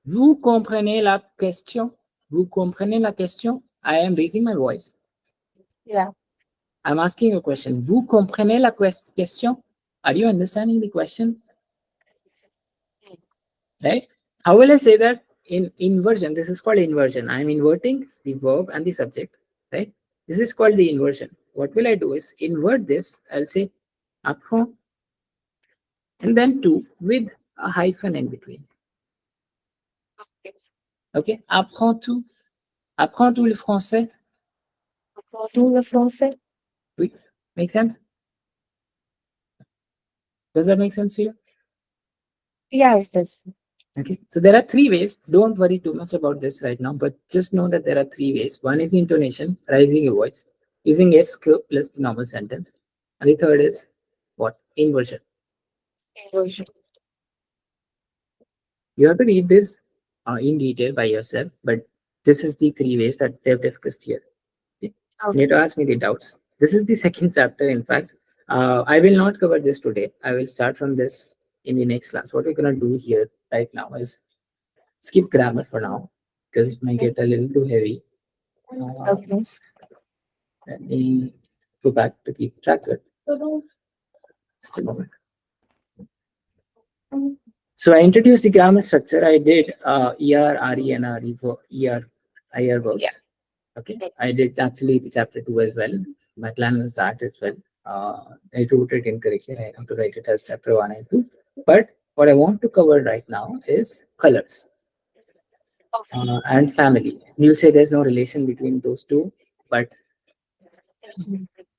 vous comprenez la question? Vous comprenez la question? I am raising my voice. Yeah. I'm asking a question. Vous comprenez la question? Are you understanding the question? Right? How will I say that in inversion? This is called inversion. I'm inverting the verb and the subject. Right? This is called the inversion. What will I do is invert this. I'll say apprend and then to with a hyphen in between. Okay. Okay? Apprends-tu le français? Apprends-tu le français? Oui. Make sense? Does that make sense to you? Yeah, it does. Okay, so there are three ways. Don't worry too much about this right now, but just know that there are three ways. One is intonation, raising your voice, using S curve plus the normal sentence. And the third is what? Inversion. Inversion. You have to read this in detail by yourself, but This is the three ways that they've discussed here. Okay. You need Okay. to ask me the doubts. This is the second chapter, in fact. I will not cover this today. I will start from this in the next class. What we're going to do here right now is skip grammar for now because it might get a little too heavy. Okay. Let me go back to the tracker. Just a moment. So I introduced the grammar structure. I did ER, RE, and RE for ER, IR Yeah. verbs. Okay. I did actually the chapter 2 as well. My plan was that as well. I wrote it incorrectly. I have to write it as chapter 1 and 2. But what I want to cover right now is colors Okay. and family. You'll say there's no relation between those two, but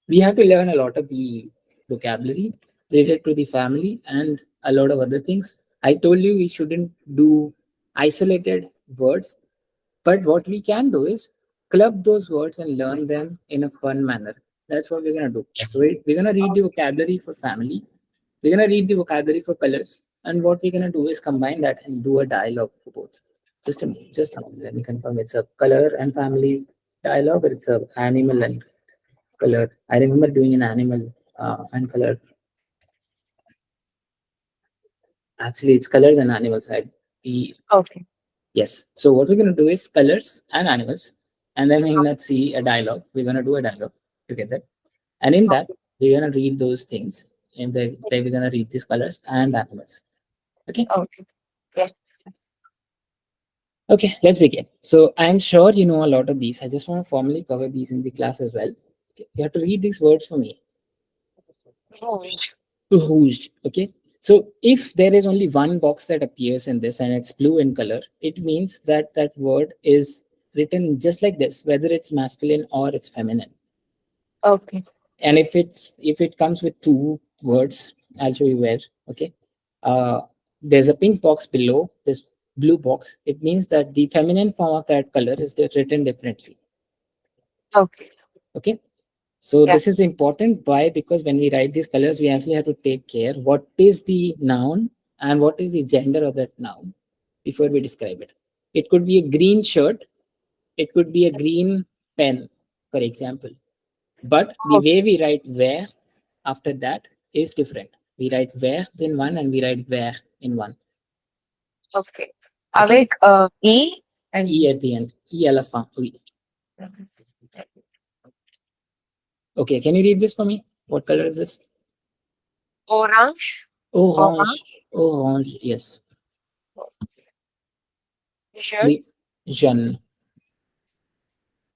we have to learn a lot of the vocabulary related to the family and a lot of other things. I told you we shouldn't do isolated words, but what we can do is club those words and learn them in a fun manner. That's what we're going to do. So we're going to read the vocabulary for family, we're going to read the vocabulary for colors, and what we're going to do is combine that and do a dialogue for both. Just a moment. Let me confirm it's a color and family dialogue, or it's a animal and color. I remember doing an animal and color. Actually, it's colors and animals. Okay. Yes. So what we're going to do is colors and animals, and then we're going to see a dialogue. We're going to do a dialogue together, and in that we're going to read those things. In the way we're going to read these colors and animals. Okay. Okay. Yes. Okay. Let's begin. So I'm sure you know a lot of these. I just want to formally cover these in the class as well. Okay. You have to read these words for me. Rouge. Rouge. Okay. So if there is only one box that appears in this and it's blue in color, it means that that word is written just like this, whether it's masculine or it's feminine. Okay. And if it comes with two words, I'll show you where. Okay. Uh, there's a pink box below this blue box. It means that the feminine form of that color is written differently. Okay. Okay. So Yeah. this is important. Why? Because when we write these colors, we actually have to take care what is the noun and what is the gender of that noun before we describe it. It could be a green shirt, it could be a green pen, for example. But the way Okay. we write where after that is different. We write where in one and we write where in one. Okay. Okay. Avec E E and at the end. E elephant. Okay, can you read this for me? What color is this? orange. Orange. Orange. Orange, yes. Jaune. Jeune.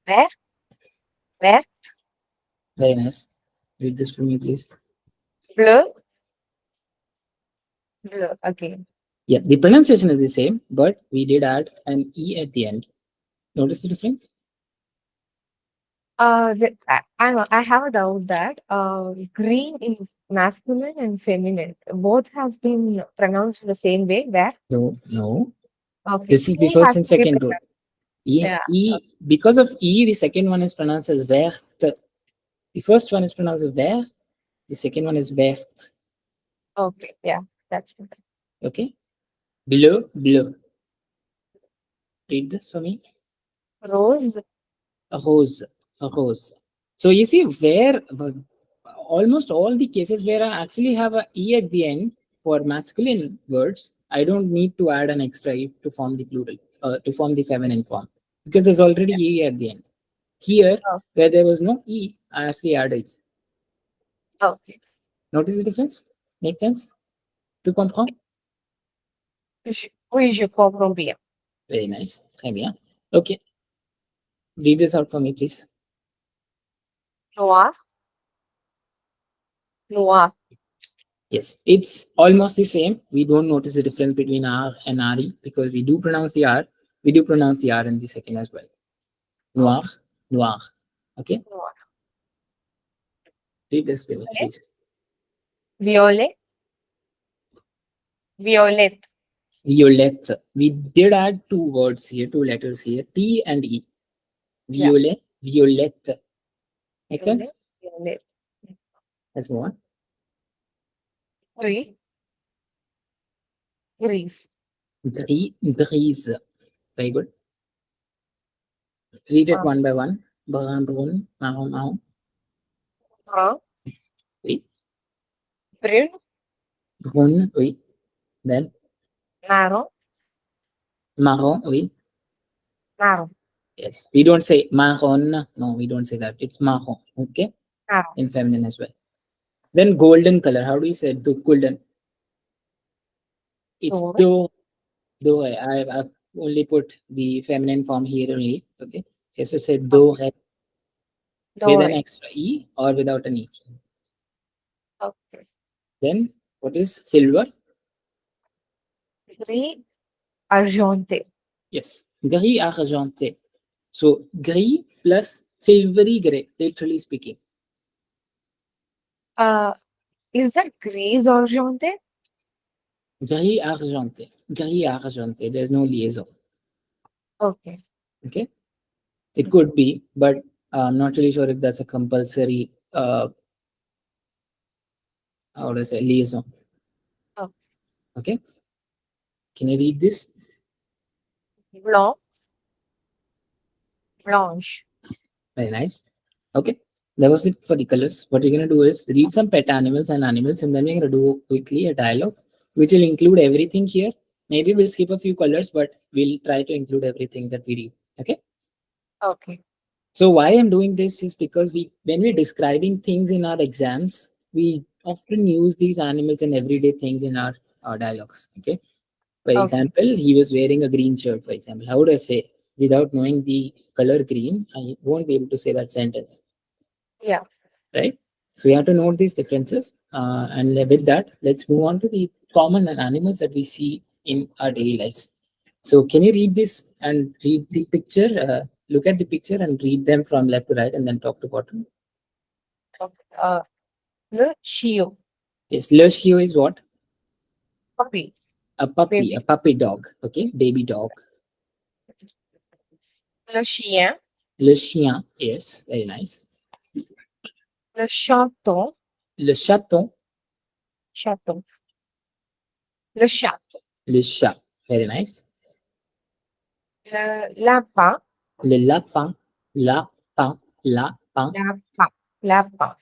Vert. Vert. Very nice. Read this for me, please. Bleu. Bleu. Again. Yeah, the pronunciation is the same, but we did add an E at the end. Notice the difference? I have a doubt that green in masculine and feminine both has been pronounced the same way. Where? No, no. Okay. This is the E first has and to be second rule. pronounced. E, Yeah. because of E, the second one is pronounced as verte. The first one is pronounced as vert. The second one is verte. Okay. Yeah. That's better. Okay. Bleu, bleu. Read this for me. Rose. A rose, a rose. So you see where almost all the cases where I actually have a E at the end for masculine words, I don't need to add an extra E to form the plural, to form the feminine form, because there's already E at the end. Here, Oh, where there was no E, I actually added E. okay. Notice the difference? Make sense? Tu comprends? Oui, je comprends bien. Very nice. Très bien. Okay. Read this out for me, please. Noir. Noir. Yes, it's almost the same. We don't notice the difference between R and RE because we do pronounce the R. We do pronounce the R in the second as well. Noir, Okay. noir. Okay, Noir. read this for me, Violet. please. Violet. Violet. Violet. We did add two words here, two letters here, T and E. Yeah. Violet, violet. Make Violet. sense? Violet. Let's move on. Gris. Gris. Brise. Very good. Read it Uh, one by one. Brun, brun, marron, marron. brun, Oui. brune, Brun, oui. Then marron, marron, oui. marron, Yes. We don't say marron. No, we don't say that. It's marron. Okay. marron. In feminine as well. Then golden color. How do you say it? Golden? It's Doré, do. I've only put the feminine form here only. Okay. Just to say do okay, with an doré, extra e or without an e. okay. Then what is silver? Gris, argenté. Yes. Gris argenté. So gris plus silvery gray, literally speaking. Uh, is that gris argenté? Gris argenté. Gris argenté. There's no liaison. Okay. Okay. It could be, but I'm not really sure if that's a compulsory how do I say liaison. Okay. Okay. Can you read this? Blanc, blanche. Very nice. Okay. That was it for the colors. What we're gonna do is read some pet animals and animals, and then we're gonna do quickly a dialogue, which will include everything here. Maybe we'll skip a few colors, but we'll try to include everything that we read. Okay. Okay. So why I'm doing this is because when we're describing things in our exams, we often use these animals and everyday things in our dialogues. Okay. For Okay. example, he was wearing a green shirt, for example. How would I say? Without knowing the color green, I won't be able to say that sentence, Yeah. right? So we have to note these differences. And with that, let's move on to the common animals that we see in our daily lives. So can you read this and read the picture? Look at the picture and read them from left to right and then top to bottom. Okay. Le chio, Yes, le chio is what? puppy, A baby. puppy dog. Okay, baby dog. Le chien, Le chien, yes, very nice. le chaton, Le chaton, chaton. Le chat, le chat, very nice. le lapin, Le lapin, lapin, lapin, lapin, lapin.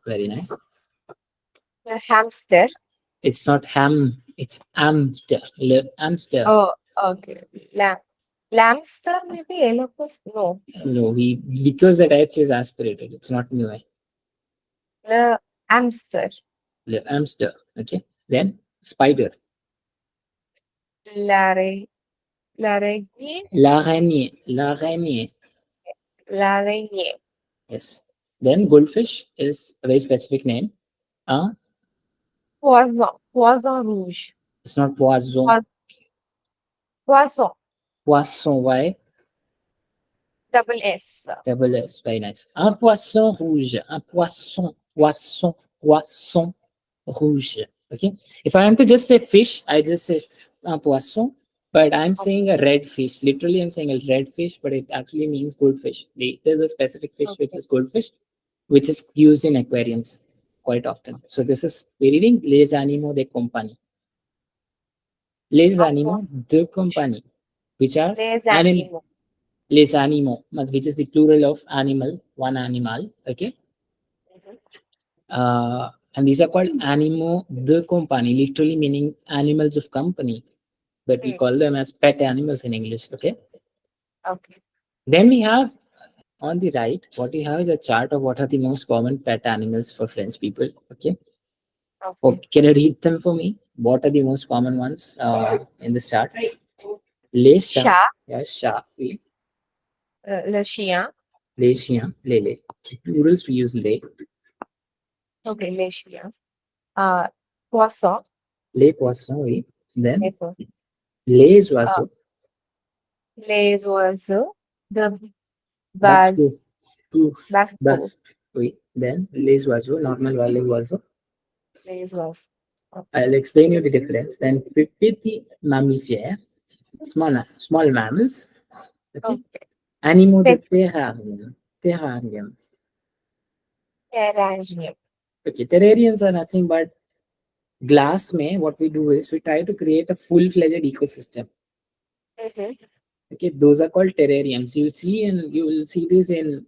very nice. Le hamster. It's not ham, it's hamster. Le hamster. Oh, okay. Lamster maybe yellow post. No. No, because that H is aspirated. It's not new. Le hamster. Le hamster. Okay. Then spider. L'are, l'araignée, L'araignée. L'araignée. l'araignée. Yes. Then goldfish is a very specific name. Poisson, poisson rouge. It's not poisson. Poi- Poisson, Poisson. Why? double S. Double S. Very nice. Un poisson rouge. Un poisson. Poisson. Poisson rouge. Okay. If I want to just say fish, I just say un poisson. But I'm saying a red fish. Literally, I'm saying a red fish, but it actually means goldfish. There's a specific fish which Okay. is goldfish, which is used in aquariums quite often. So this is we're reading les animaux de compagnie. Les Aqua, animaux de compagnie, which are les anim animaux. les animaux, which is the plural of animal, one animal. Okay. Mhm. And these are called animaux de compagnie, literally meaning animals of company, but we Hmm. call them as pet animals in English. Okay. Okay. Then we have on the right, what we have is a chart of what are the most common pet animals for French people. Okay. Okay. Can you read them for me? What are the most common ones in this chart? Les chats. Chat, Yes, chat. Oui. le chien. Les chiens. Les. Plurals we use les. Okay, les chiens. Poisson, Les poissons, oui. les, Then po- les uh, oiseaux. les oiseaux. The Basque. basco, Basque. Oui. Then les oiseaux, normal les oiseaux. les oiseaux. Okay. I'll explain you the difference. Then petit mammifères, small mammals. Okay. Okay. Animaux de Pet terrarium. Terrarium. terrarium. Okay. Terrariums are nothing but glass. What we do is we try to create a full-fledged ecosystem. Mhm. Okay, those are called terrariums. You will see this in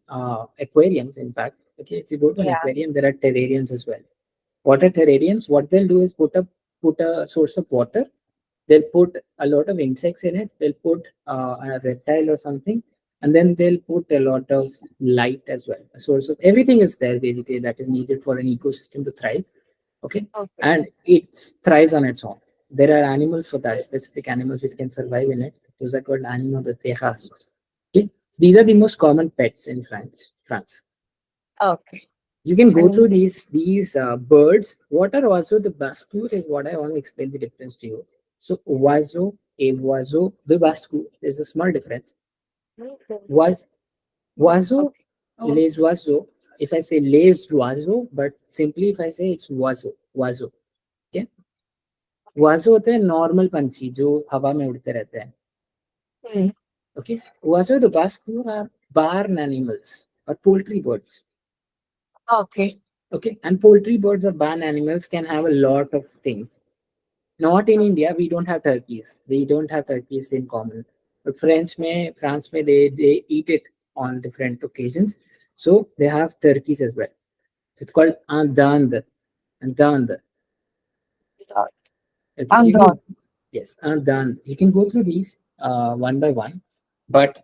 aquariums, in fact. Okay, if you go to an Yeah. aquarium, there are terrariums as well. Water terrariums, what they'll do is put a source of water. They'll put a lot of insects in it. They'll put a reptile or something, and then they'll put a lot of light as well. A source of everything is there basically that is needed for an ecosystem to thrive. Okay, Okay. and it thrives on its own. There are animals for that, specific animals which can survive in it. Those are called animaux de terrarie. Okay, so these are the most common pets in France. France. Okay. You can go And through these birds. What are also the bascure is what I want to explain the difference to you. So oiseau, a oiseau, the bascure. There's a small difference. Was oiseau, okay. les oiseaux. If I say les oiseaux, but simply if I say it's oiseau, oiseau. Okay, oiseau होते हैं normal पंछी जो हवा में उड़ते रहते हैं. Hmm. Okay, oiseau the bascure are barn animals or poultry birds. Okay. Okay, and poultry birds or barn animals can have a lot of things. Not in India, we don't have turkeys. We don't have turkeys in common. But France may they eat it on different occasions. So they have turkeys as well. So it's called un dinde. Un dinde. Dot. Okay, And you dot. can yes, un dinde. You can go through these one by one. But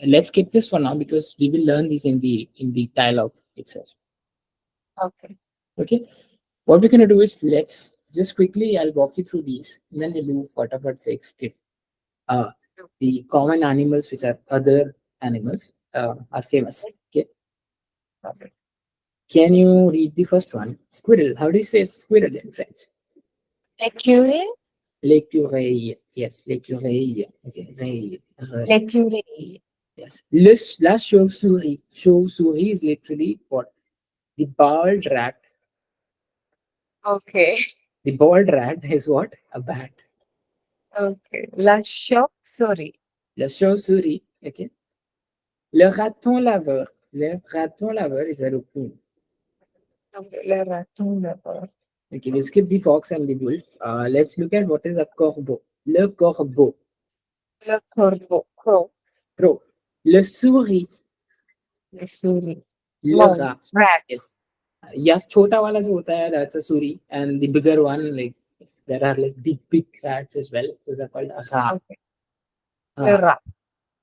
let's skip this for now because we will learn these in the dialogue itself. Okay. Okay. What we're gonna do is let's just quickly I'll walk you through these and then we'll do fatapat se skip. Uh, the common animals which are other animals are famous. Okay. Okay. Can you read the first one? Squirrel. How do you say squirrel in French? L'écureuil. L'écureuil. Yes, l'écureuil. Okay. Reille. L'écureuil. Yes. La chauve-souris. Chauve-souris is literally what? The bald rat. Okay. The bald rat is what? A bat. Okay. La chauve-souris. La chauve-souris. Okay. Le raton laveur. Le raton laveur is a raccoon. Okay. Le raton laveur. Okay, we'll skip the fox and the wolf. Let's look at what is a corbeau. Le corbeau. Le corbeau. Crow. Crow. Le souris. Le souris. Le Mouse. rat. Rat. Yes. Yes, छोटा वाला जो होता है, that's a suri. And the bigger one, like there are like big rats as well. Those are called a rat. Okay. Le rat.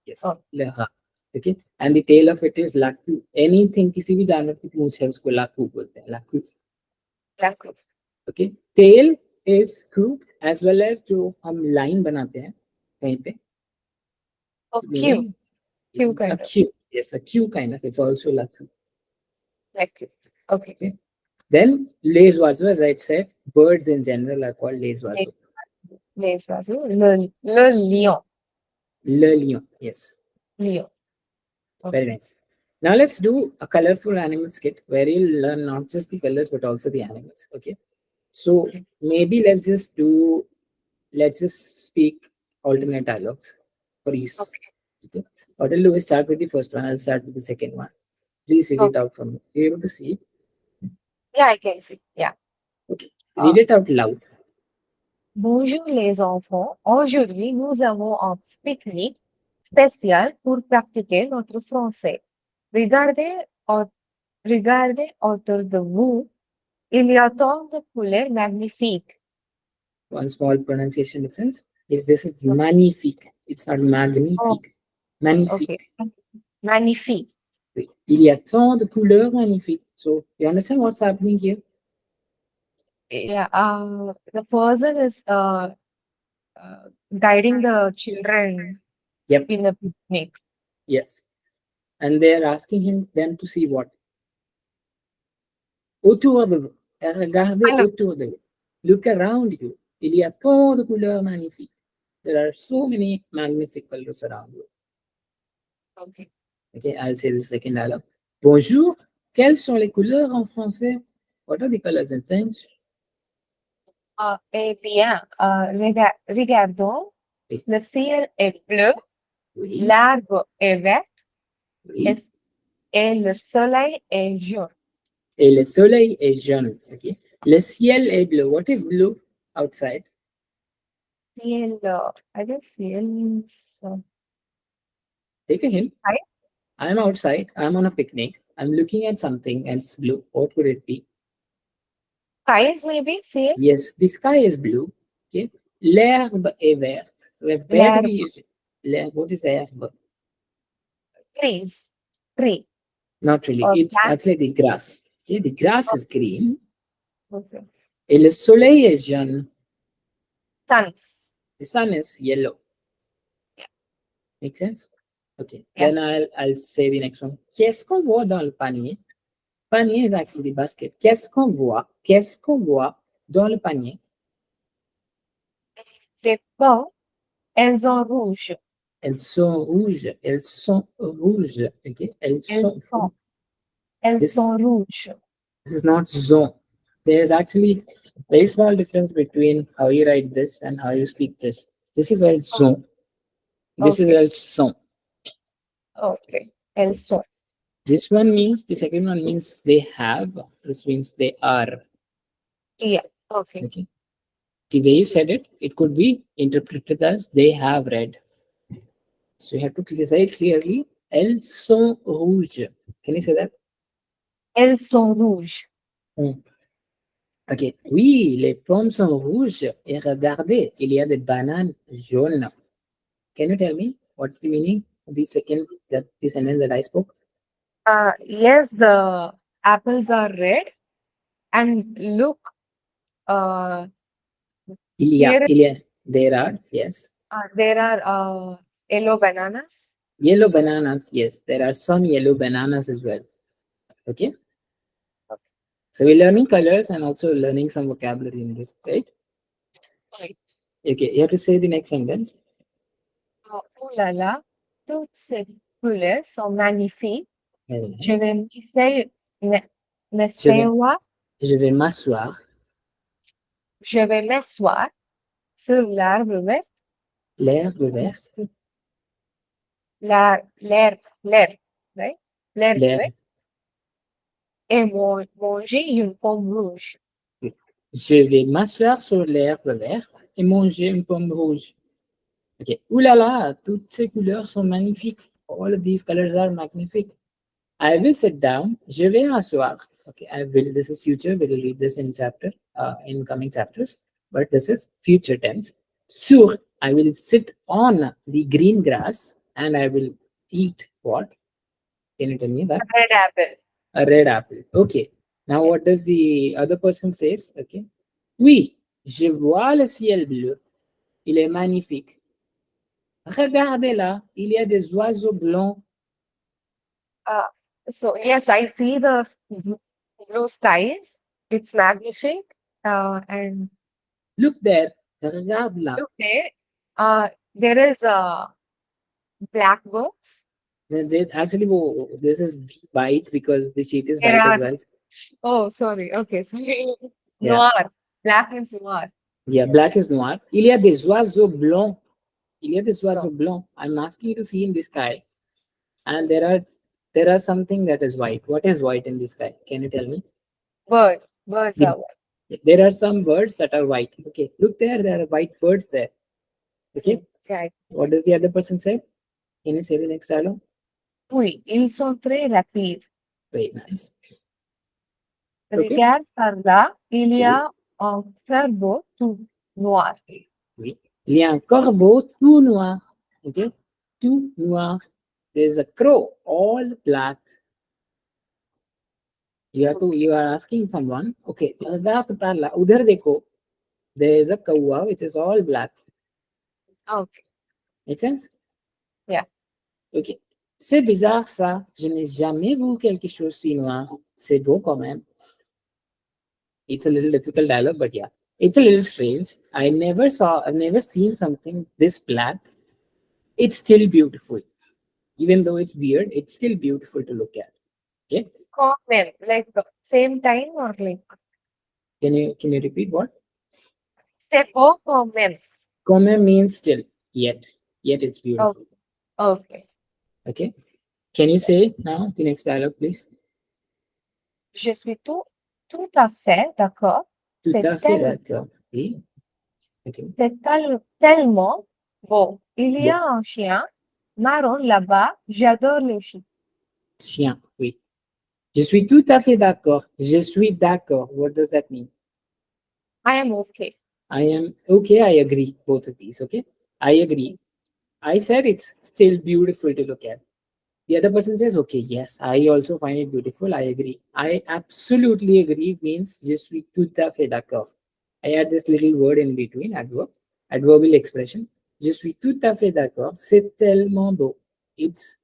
Yes. Oh. Le rat. Okay. And the tail of it is laku. Anything, किसी भी जानवर की पूंछ है उसको laku बोलते हैं. Laku. La crow. Okay. Tail is coup as well as जो हम line बनाते हैं कहीं पे. Oh, Q. Meaning Q a kind of. Q. Yes, a Q kind of. It's also laku. Like Q. Okay. Okay. Then les oiseaux, as I said, birds in general are called les oiseaux. Les oiseaux. Le lion. Le lion. Yes. Lion. Very nice. Now let's do a colorful animal skit where you'll learn not just the colors but also the animals. Okay. So Okay. maybe let's just speak alternate dialogues for each. Okay. What I'll do is start with the first one. I'll start with the second one. Please read it Okay. out from me. You're able to see it? Yeah, I can see. Yeah. Okay. Read it out loud. Bonjour les enfants. Aujourd'hui, nous avons un pique-nique spécial pour pratiquer notre français. Regardez, regardez autour de vous. Il y a tant de couleurs magnifiques. One small pronunciation difference is this is magnifique. It's not Oh, magnifique. okay. Magnifique. Magnifique. Oui. Il y a tant de couleurs magnifiques. So you understand what's happening here? Yeah. The person is guiding the children Yep. in the picnic. Yes. And they're asking them to see what? Autour de vous. Regardez Hello. autour de vous. Look around you. Il y a tant de couleurs magnifiques. There are so many magnific colors around you. Okay. Okay, I'll say the second dialogue. Bonjour. Quelles sont les couleurs en français? What are the colors in French? Eh bien, regardons. Oui. Le ciel est bleu, Oui. l'arbre est vert Oui. et le soleil est jaune. Et le soleil est jaune. Okay. Le ciel est bleu. What is blue outside? Ciel, I guess ciel means Take a hint. Sky, I'm outside. I'm on a picnic. I'm looking at something and it's blue. What could it be? skies maybe, see it? Yes, the sky is blue. Okay. L'herbe est verte. Where do we Lair, use it? L'herbe. What is herbe? trees, tree, Not really. or It's plant. actually the grass. Okay. The grass Oh, is green okay. et le soleil est jaune. Sun, The sun is yellow. yeah, Make sense? Okay. yeah. Then I'll say the next one. Qu'est-ce qu'on voit dans le panier? Panier is actually the basket. Qu'est-ce qu'on voit? Qu'est-ce qu'on voit dans le panier? Des pommes, elles sont rouges. Elles sont rouges. Elles sont rouges. Okay. Elles Elles sont rouges. sont, elles This sont rouges. this is not zone. There's actually a very small difference between how you write this and how you speak this. This is elles Oh, sont. This is okay, elles sont. okay. Elles sont, This one means the second one means they have. This means they are. yeah, okay. Okay. The way you said it, it could be interpreted as they have read. So you have to say it clearly. Elles sont rouges. Can you say that? Elles sont rouges. Hmm. Ok. Oui, les pommes sont rouges. Et regardez, il y a des bananes jaunes. Can you tell me what's the meaning of the second that the sentence that I spoke? Yes, the apples are red, and look, uh, here There are, yes. there are yellow bananas. Yellow bananas, yes. There are some yellow bananas as well. Okay. So we're learning colors and also learning some vocabulary in this, right? Right. Okay, you have to say the next sentence. Oh là là, toutes ces couleurs sont magnifiques. Very Je nice. vais me, me Je vais, seoir, je vais m'asseoir. je vais m'asseoir sur l'arbre vert, L'herbe verte. l'herbe, right? L'herbe verte, L'herbe. et manger une pomme rouge. Je vais m'asseoir sur l'herbe verte et manger une pomme rouge. Ok. Ouh là là, toutes ces couleurs sont magnifiques. All of these colors are magnific. I will sit down. Je vais m'asseoir. Okay, I will. This is future. We will read this in chapter, in coming chapters. But this is future tense. Sur, I will sit on the green grass and I will eat what? Can you tell me that? Red apple. A red apple. Okay. Now what does the other person says? Okay. Oui, je vois le ciel bleu. Il est magnifique. Regardez là, il y a des oiseaux blancs. Uh, so yes, I see the blue skies. It's magnific. And Look there. Regarde là. look there. There is blackbirds. Actually, this is white because the sheet is There white as are, well. oh, sorry. Okay, sorry. Yeah. Noir. Black and noir. Yeah, black is noir. Il y a des oiseaux blancs. Il y a des No. oiseaux blancs. I'm asking you to see in the sky. And there are something that is white. What is white in the sky? Can you tell me? Bird. Birds The, are white. there are some birds that are white. Okay, look there are white birds there. Okay, Yeah. what does the other person say? Can you say the next dialogue? Oui, ils sont très rapides. Very nice. Okay. Regarde par là, il y Oui. a un corbeau tout noir. Oui. Il y a un corbeau tout noir. Okay, tout noir. There's a crow, all black. You are asking someone, okay, regarde par là, उधर देखो. There is a kawa which is all black. Okay. Make sense? Yeah. Ok. C'est bizarre ça. Je n'ai jamais vu quelque chose si noir. C'est beau quand même. It's a little difficult dialogue, but yeah. It's a little strange. I've never seen something this black. It's still beautiful. Even though it's weird, it's still beautiful to look at. Okay. Quand même, like same time or like Can you repeat what? c'est beau quand même. Comme means still. Yet. Yet it's beautiful. Okay. Okay. Can you say now the next dialogue, please? Je suis tout à fait d'accord. Tout C'est à fait tel- d'accord. Oui. Okay. c'est tellement beau. Il y Bon. a un chien marron là-bas. J'adore les chiens. Chien, oui. Je suis tout à fait d'accord. Je suis d'accord. What does that mean? I am okay. I am okay. I agree. Both of these. Okay. I agree. I said it's still beautiful to look at. The other person says, okay, yes, I also find it beautiful. I agree. I absolutely agree means je suis tout à fait d'accord. I add this little word in between, adverb, adverbial expression. Je suis tout à fait d'accord. C'est tellement beau. It's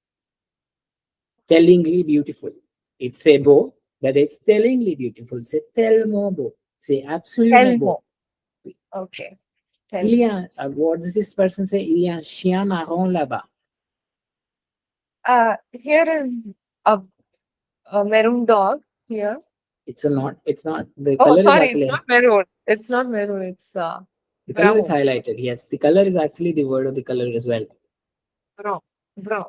tellingly beautiful. It's a beau, but it's tellingly beautiful. C'est tellement beau. C'est absolument Tell beau. more. Okay. Tell Il y more. a, what does this person say? Il y a un chien marron là-bas. Here is a maroon dog here. It's not, the Oh, color is sorry, it's actually, not maroon. It's not maroon. It's the color is brown. highlighted. Yes, the color is actually the word of the color as well. Brown. Brown.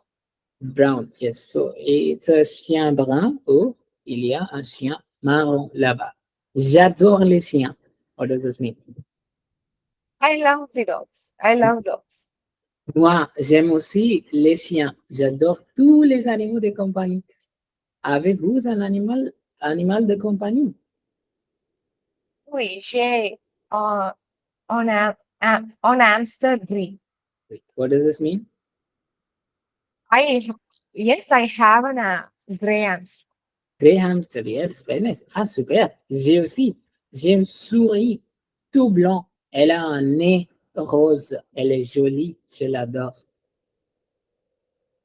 Brown, yes. So it's a chien brun ou il y a un chien marron là-bas. J'adore les chiens. What does this mean? I love the dogs. I love dogs. Moi, j'aime aussi les chiens. J'adore tous les animaux de compagnie. Avez-vous un animal de compagnie? Oui, j'ai uh, on hamster breed. Wait, what does this mean? I yes, I have an gray hamster. Grey hamster, yes, very nice. Ah, super. J'ai aussi. J'ai une souris tout blanc. Elle a un nez rose. Elle est jolie. Je l'adore.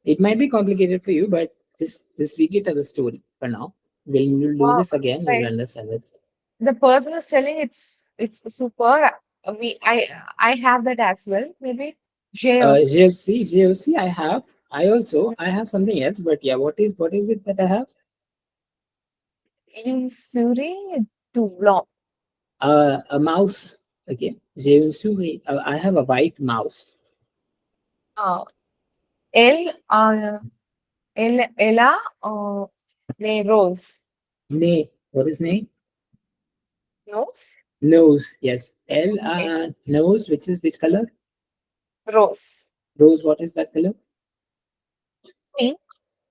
It might be complicated for you, but just we get to the story for now. We'll do Wow, this again. We'll like understand it. the person is telling it's super. I have that as well. Maybe J of GFC, I have something else, but yeah, what is it that I have? in Suri to block. A mouse. Okay. J'ai une souris. I have a white mouse. Uh, L Ella ne Rose. Name. What is name? Nose Nose. Yes. okay. Nose, which is which color? Rose. Rose, what is that color? Pink.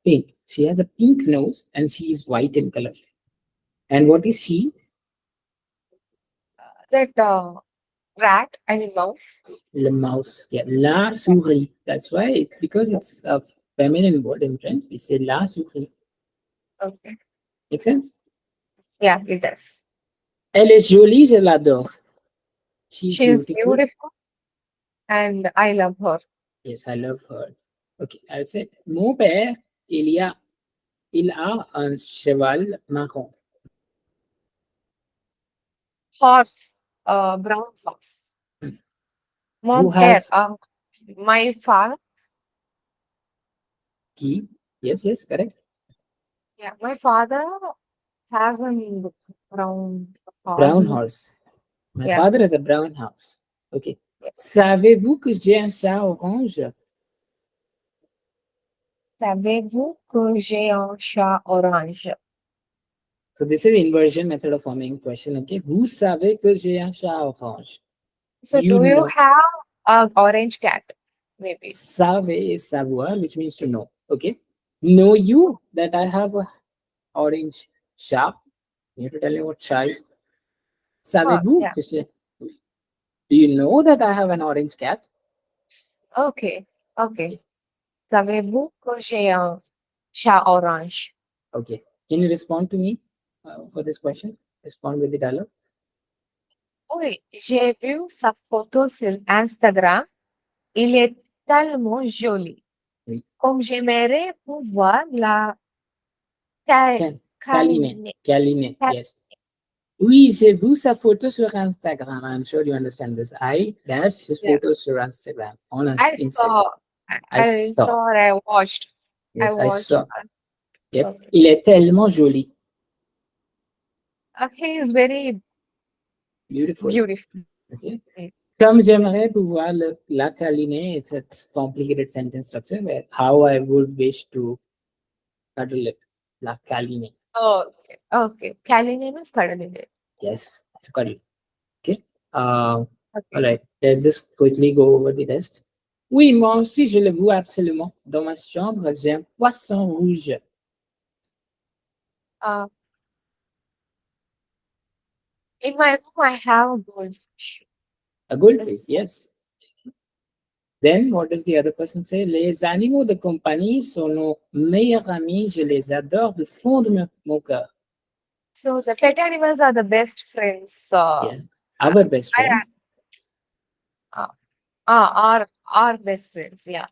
Pink. She has a pink nose and she is white in color. And what is she? That rat. I mean mouse. Le mouse. Yeah. La souris. That's why because it's a feminine word in French, we say la souris. Okay. Make sense? Yeah, it does. Elle est jolie, je l'adore. She's She is beautiful. beautiful and I love her. Yes, I love her. Okay, I'll say, mon père, il a un cheval marron. Horse. Brown horse. Who Mon père. has My father. key? Yes, yes, correct. Yeah, my father has a brown horse. Brown horse. My Yeah. father has a brown house. Okay. Yeah. Savez-vous que j'ai un chat orange? Savez-vous que j'ai un chat orange? So this is inversion method of forming question. Okay. Vous savez que j'ai un chat orange? So You do you know. have a orange cat? Maybe. Savez is savoir, which means to know. Okay. Know you that I have a orange chat? You have to tell me what chat is. Oh, Savez-vous yeah. que j'ai... Do you know that I have an orange cat? Okay. Okay. Okay. Savez-vous que j'ai un chat orange? Okay. Can you respond to me for this question? Respond with the dialogue. Oui, j'ai vu sa photo sur Instagram. Il est tellement joli. Oui. Comme j'aimerais pouvoir la ca- Can. Kaline. câliner. Kaline. Cal- Yes. Oui, j'ai vu sa photo sur Instagram. I'm sure you understand this. I dash his Yeah. photos sur Instagram. On I Instagram. saw. I saw. I watched. I Yes, I watched. saw. Yep. Okay. Il est tellement joli. He is very Beautiful. beautiful. Okay. Mm. Comme j'aimerais pouvoir la câliner, it's a complicated sentence structure where how I would wish to cuddle it. La câliner. Okay. Okay. Câliner means cuddling it. Yes, to cuddle. Okay. All Okay. right. Let's just quickly go over the rest. Oui, moi aussi, je le vois absolument. Dans ma chambre, j'ai un poisson rouge. Uh, in my room, I have a goldfish. A Is goldfish, yes. Then, what does the other person say? Les animaux de compagnie sont nos meilleurs amis. Je les adore du fond de mon cœur. so the pet animals are the best friends. Yeah. Our best I friends. uh, our best friends. Yeah,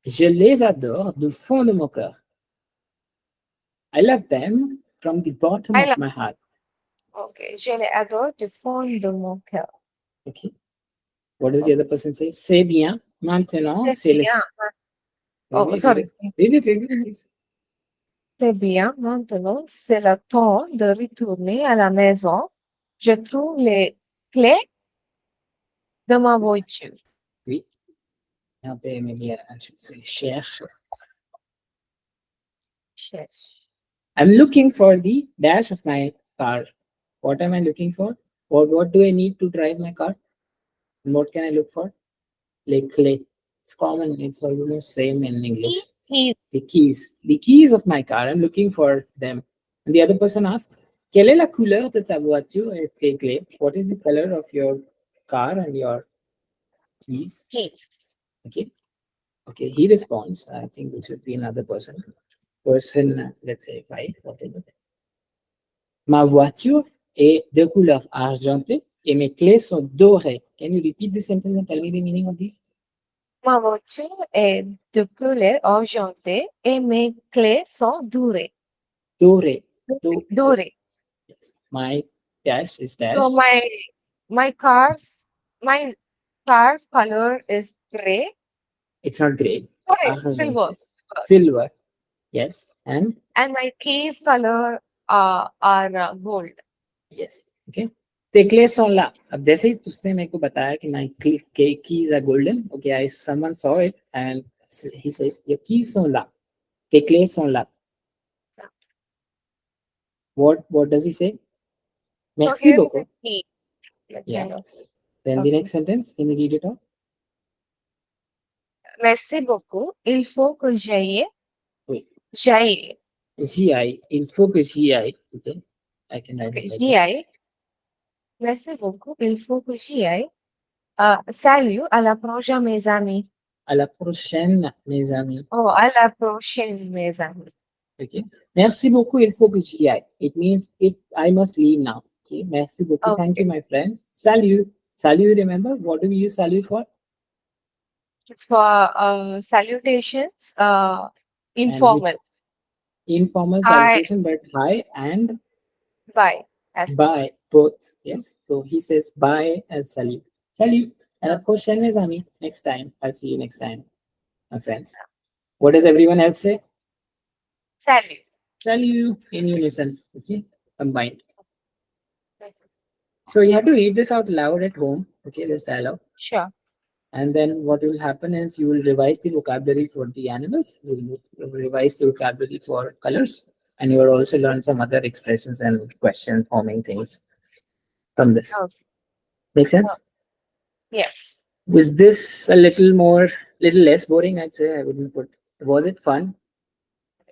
Je les adore du fond de mon cœur. I love them from the bottom I of love. my heart. Okay, je les adore du fond de mon cœur. Okay. What does the Okay, other person say? C'est bien. Maintenant, c'est c'est le. bien. Wait, Oh, wait, read sorry. it. Read it, please. C'est bien. Maintenant, c'est le temps de retourner à la maison. Je trouve les clés de ma voiture. Oui. यहाँ पे maybe I should say cherche. Cherche. I'm looking for the dash of my car. What am I looking for? Or what do I need to drive my car? And what can I look for? Like clay. It's common. It's almost same in English. Keys. The keys. The keys of my car. I'm looking for them. And the other person asks, quelle est la couleur de ta voiture et tes clés? What is the color of your car and your keys? Keys. Okay. Okay. He responds. I think it should be another person. Person, let's say five, whatever. Ma voiture est de couleur argentée et mes clés sont dorées. Can you repeat this sentence and tell me the meaning of this? Ma voiture est de couleur argentée et mes clés sont dorées. Doré. Do, Dorées. yes. My dash is So dash. my car's color is gray. It's not gray. Sorry, silver. Argentée. Silver. Yes. And And my keys color are gold. yes. Okay. tes clés sont là. अब जैसे ही उसने मेरे को बताया कि my keys are golden. Okay, someone saw it and he says your keys sont là. tes clés sont là. What does he say? So Merci here is a beaucoup. key. Like Yeah. kind of. Then the Okay. next sentence, can you read it out? Merci beaucoup. Il faut que j'aille. Oui. J'aille. J'y aille. Il faut que j'y aille. Okay. I can write Okay, it like j'y this. aille. Merci beaucoup. Il faut que j'y aille. Salut, à la prochaine, mes amis. À la prochaine, mes amis. Oh, à la prochaine, mes amis. Okay. Merci beaucoup. Il faut que j'y aille. It means I must leave now. Okay. Merci beaucoup. Thank you, Okay. my friends. Salut. Salut, remember? What do we use salut for? It's for salutations, And which informal. informal Hi, salutation, but hi and bye. As well. bye both. Yes. So he says bye as salut. Salut. À la Yeah. prochaine, mes amis. Next time. I'll see you next time, my friends. What does everyone else say? Salut. Salut in unison. Okay. Combined. So you have to read this out loud at home. Okay, this dialogue. Sure. And then what will happen is you will revise the vocabulary for the animals, you will revise the vocabulary for colors, and you will also learn some other expressions and question forming things from this. Okay. Make sense? Yes. Was this a little less boring? I'd say I wouldn't put. Was it fun?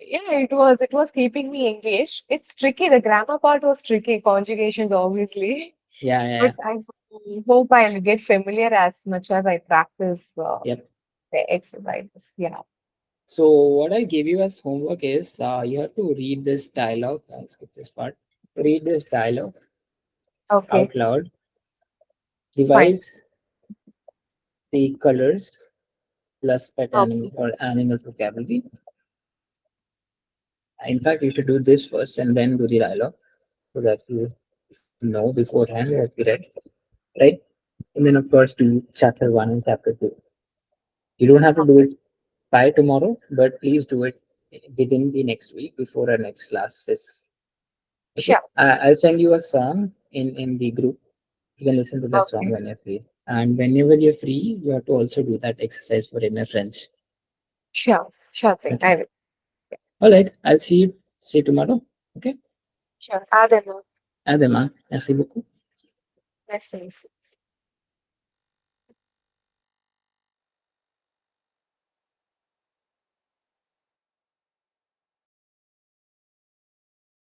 Yeah, it was keeping me engaged. It's tricky. The grammar part was tricky, conjugations obviously. Yeah, yeah, But I hope I'll get familiar as much as I practice yep. the exercises. Yeah. So what I give you as homework is you have to read this dialogue. I'll skip this part. Read this dialogue Okay. out loud. Fine. Revise the colors plus pet animal Okay. or animal vocabulary. In fact, you should do this first and then do the dialogue so that you know beforehand what you read, right? And then, of course, do chapter one and chapter two. You don't have to do Okay. it by tomorrow, but please do it within the next week before our next classes. Okay, Sure. I'll send you a song in the group. You can listen to that song Okay. when you're free. And whenever you're free, you have to also do that exercise for inner French. Sure. Sure thing. Okay. I will. Yes. All right. I'll see you tomorrow. Okay. Sure. Ademo. À demain. Merci beaucoup. Nice to meet you.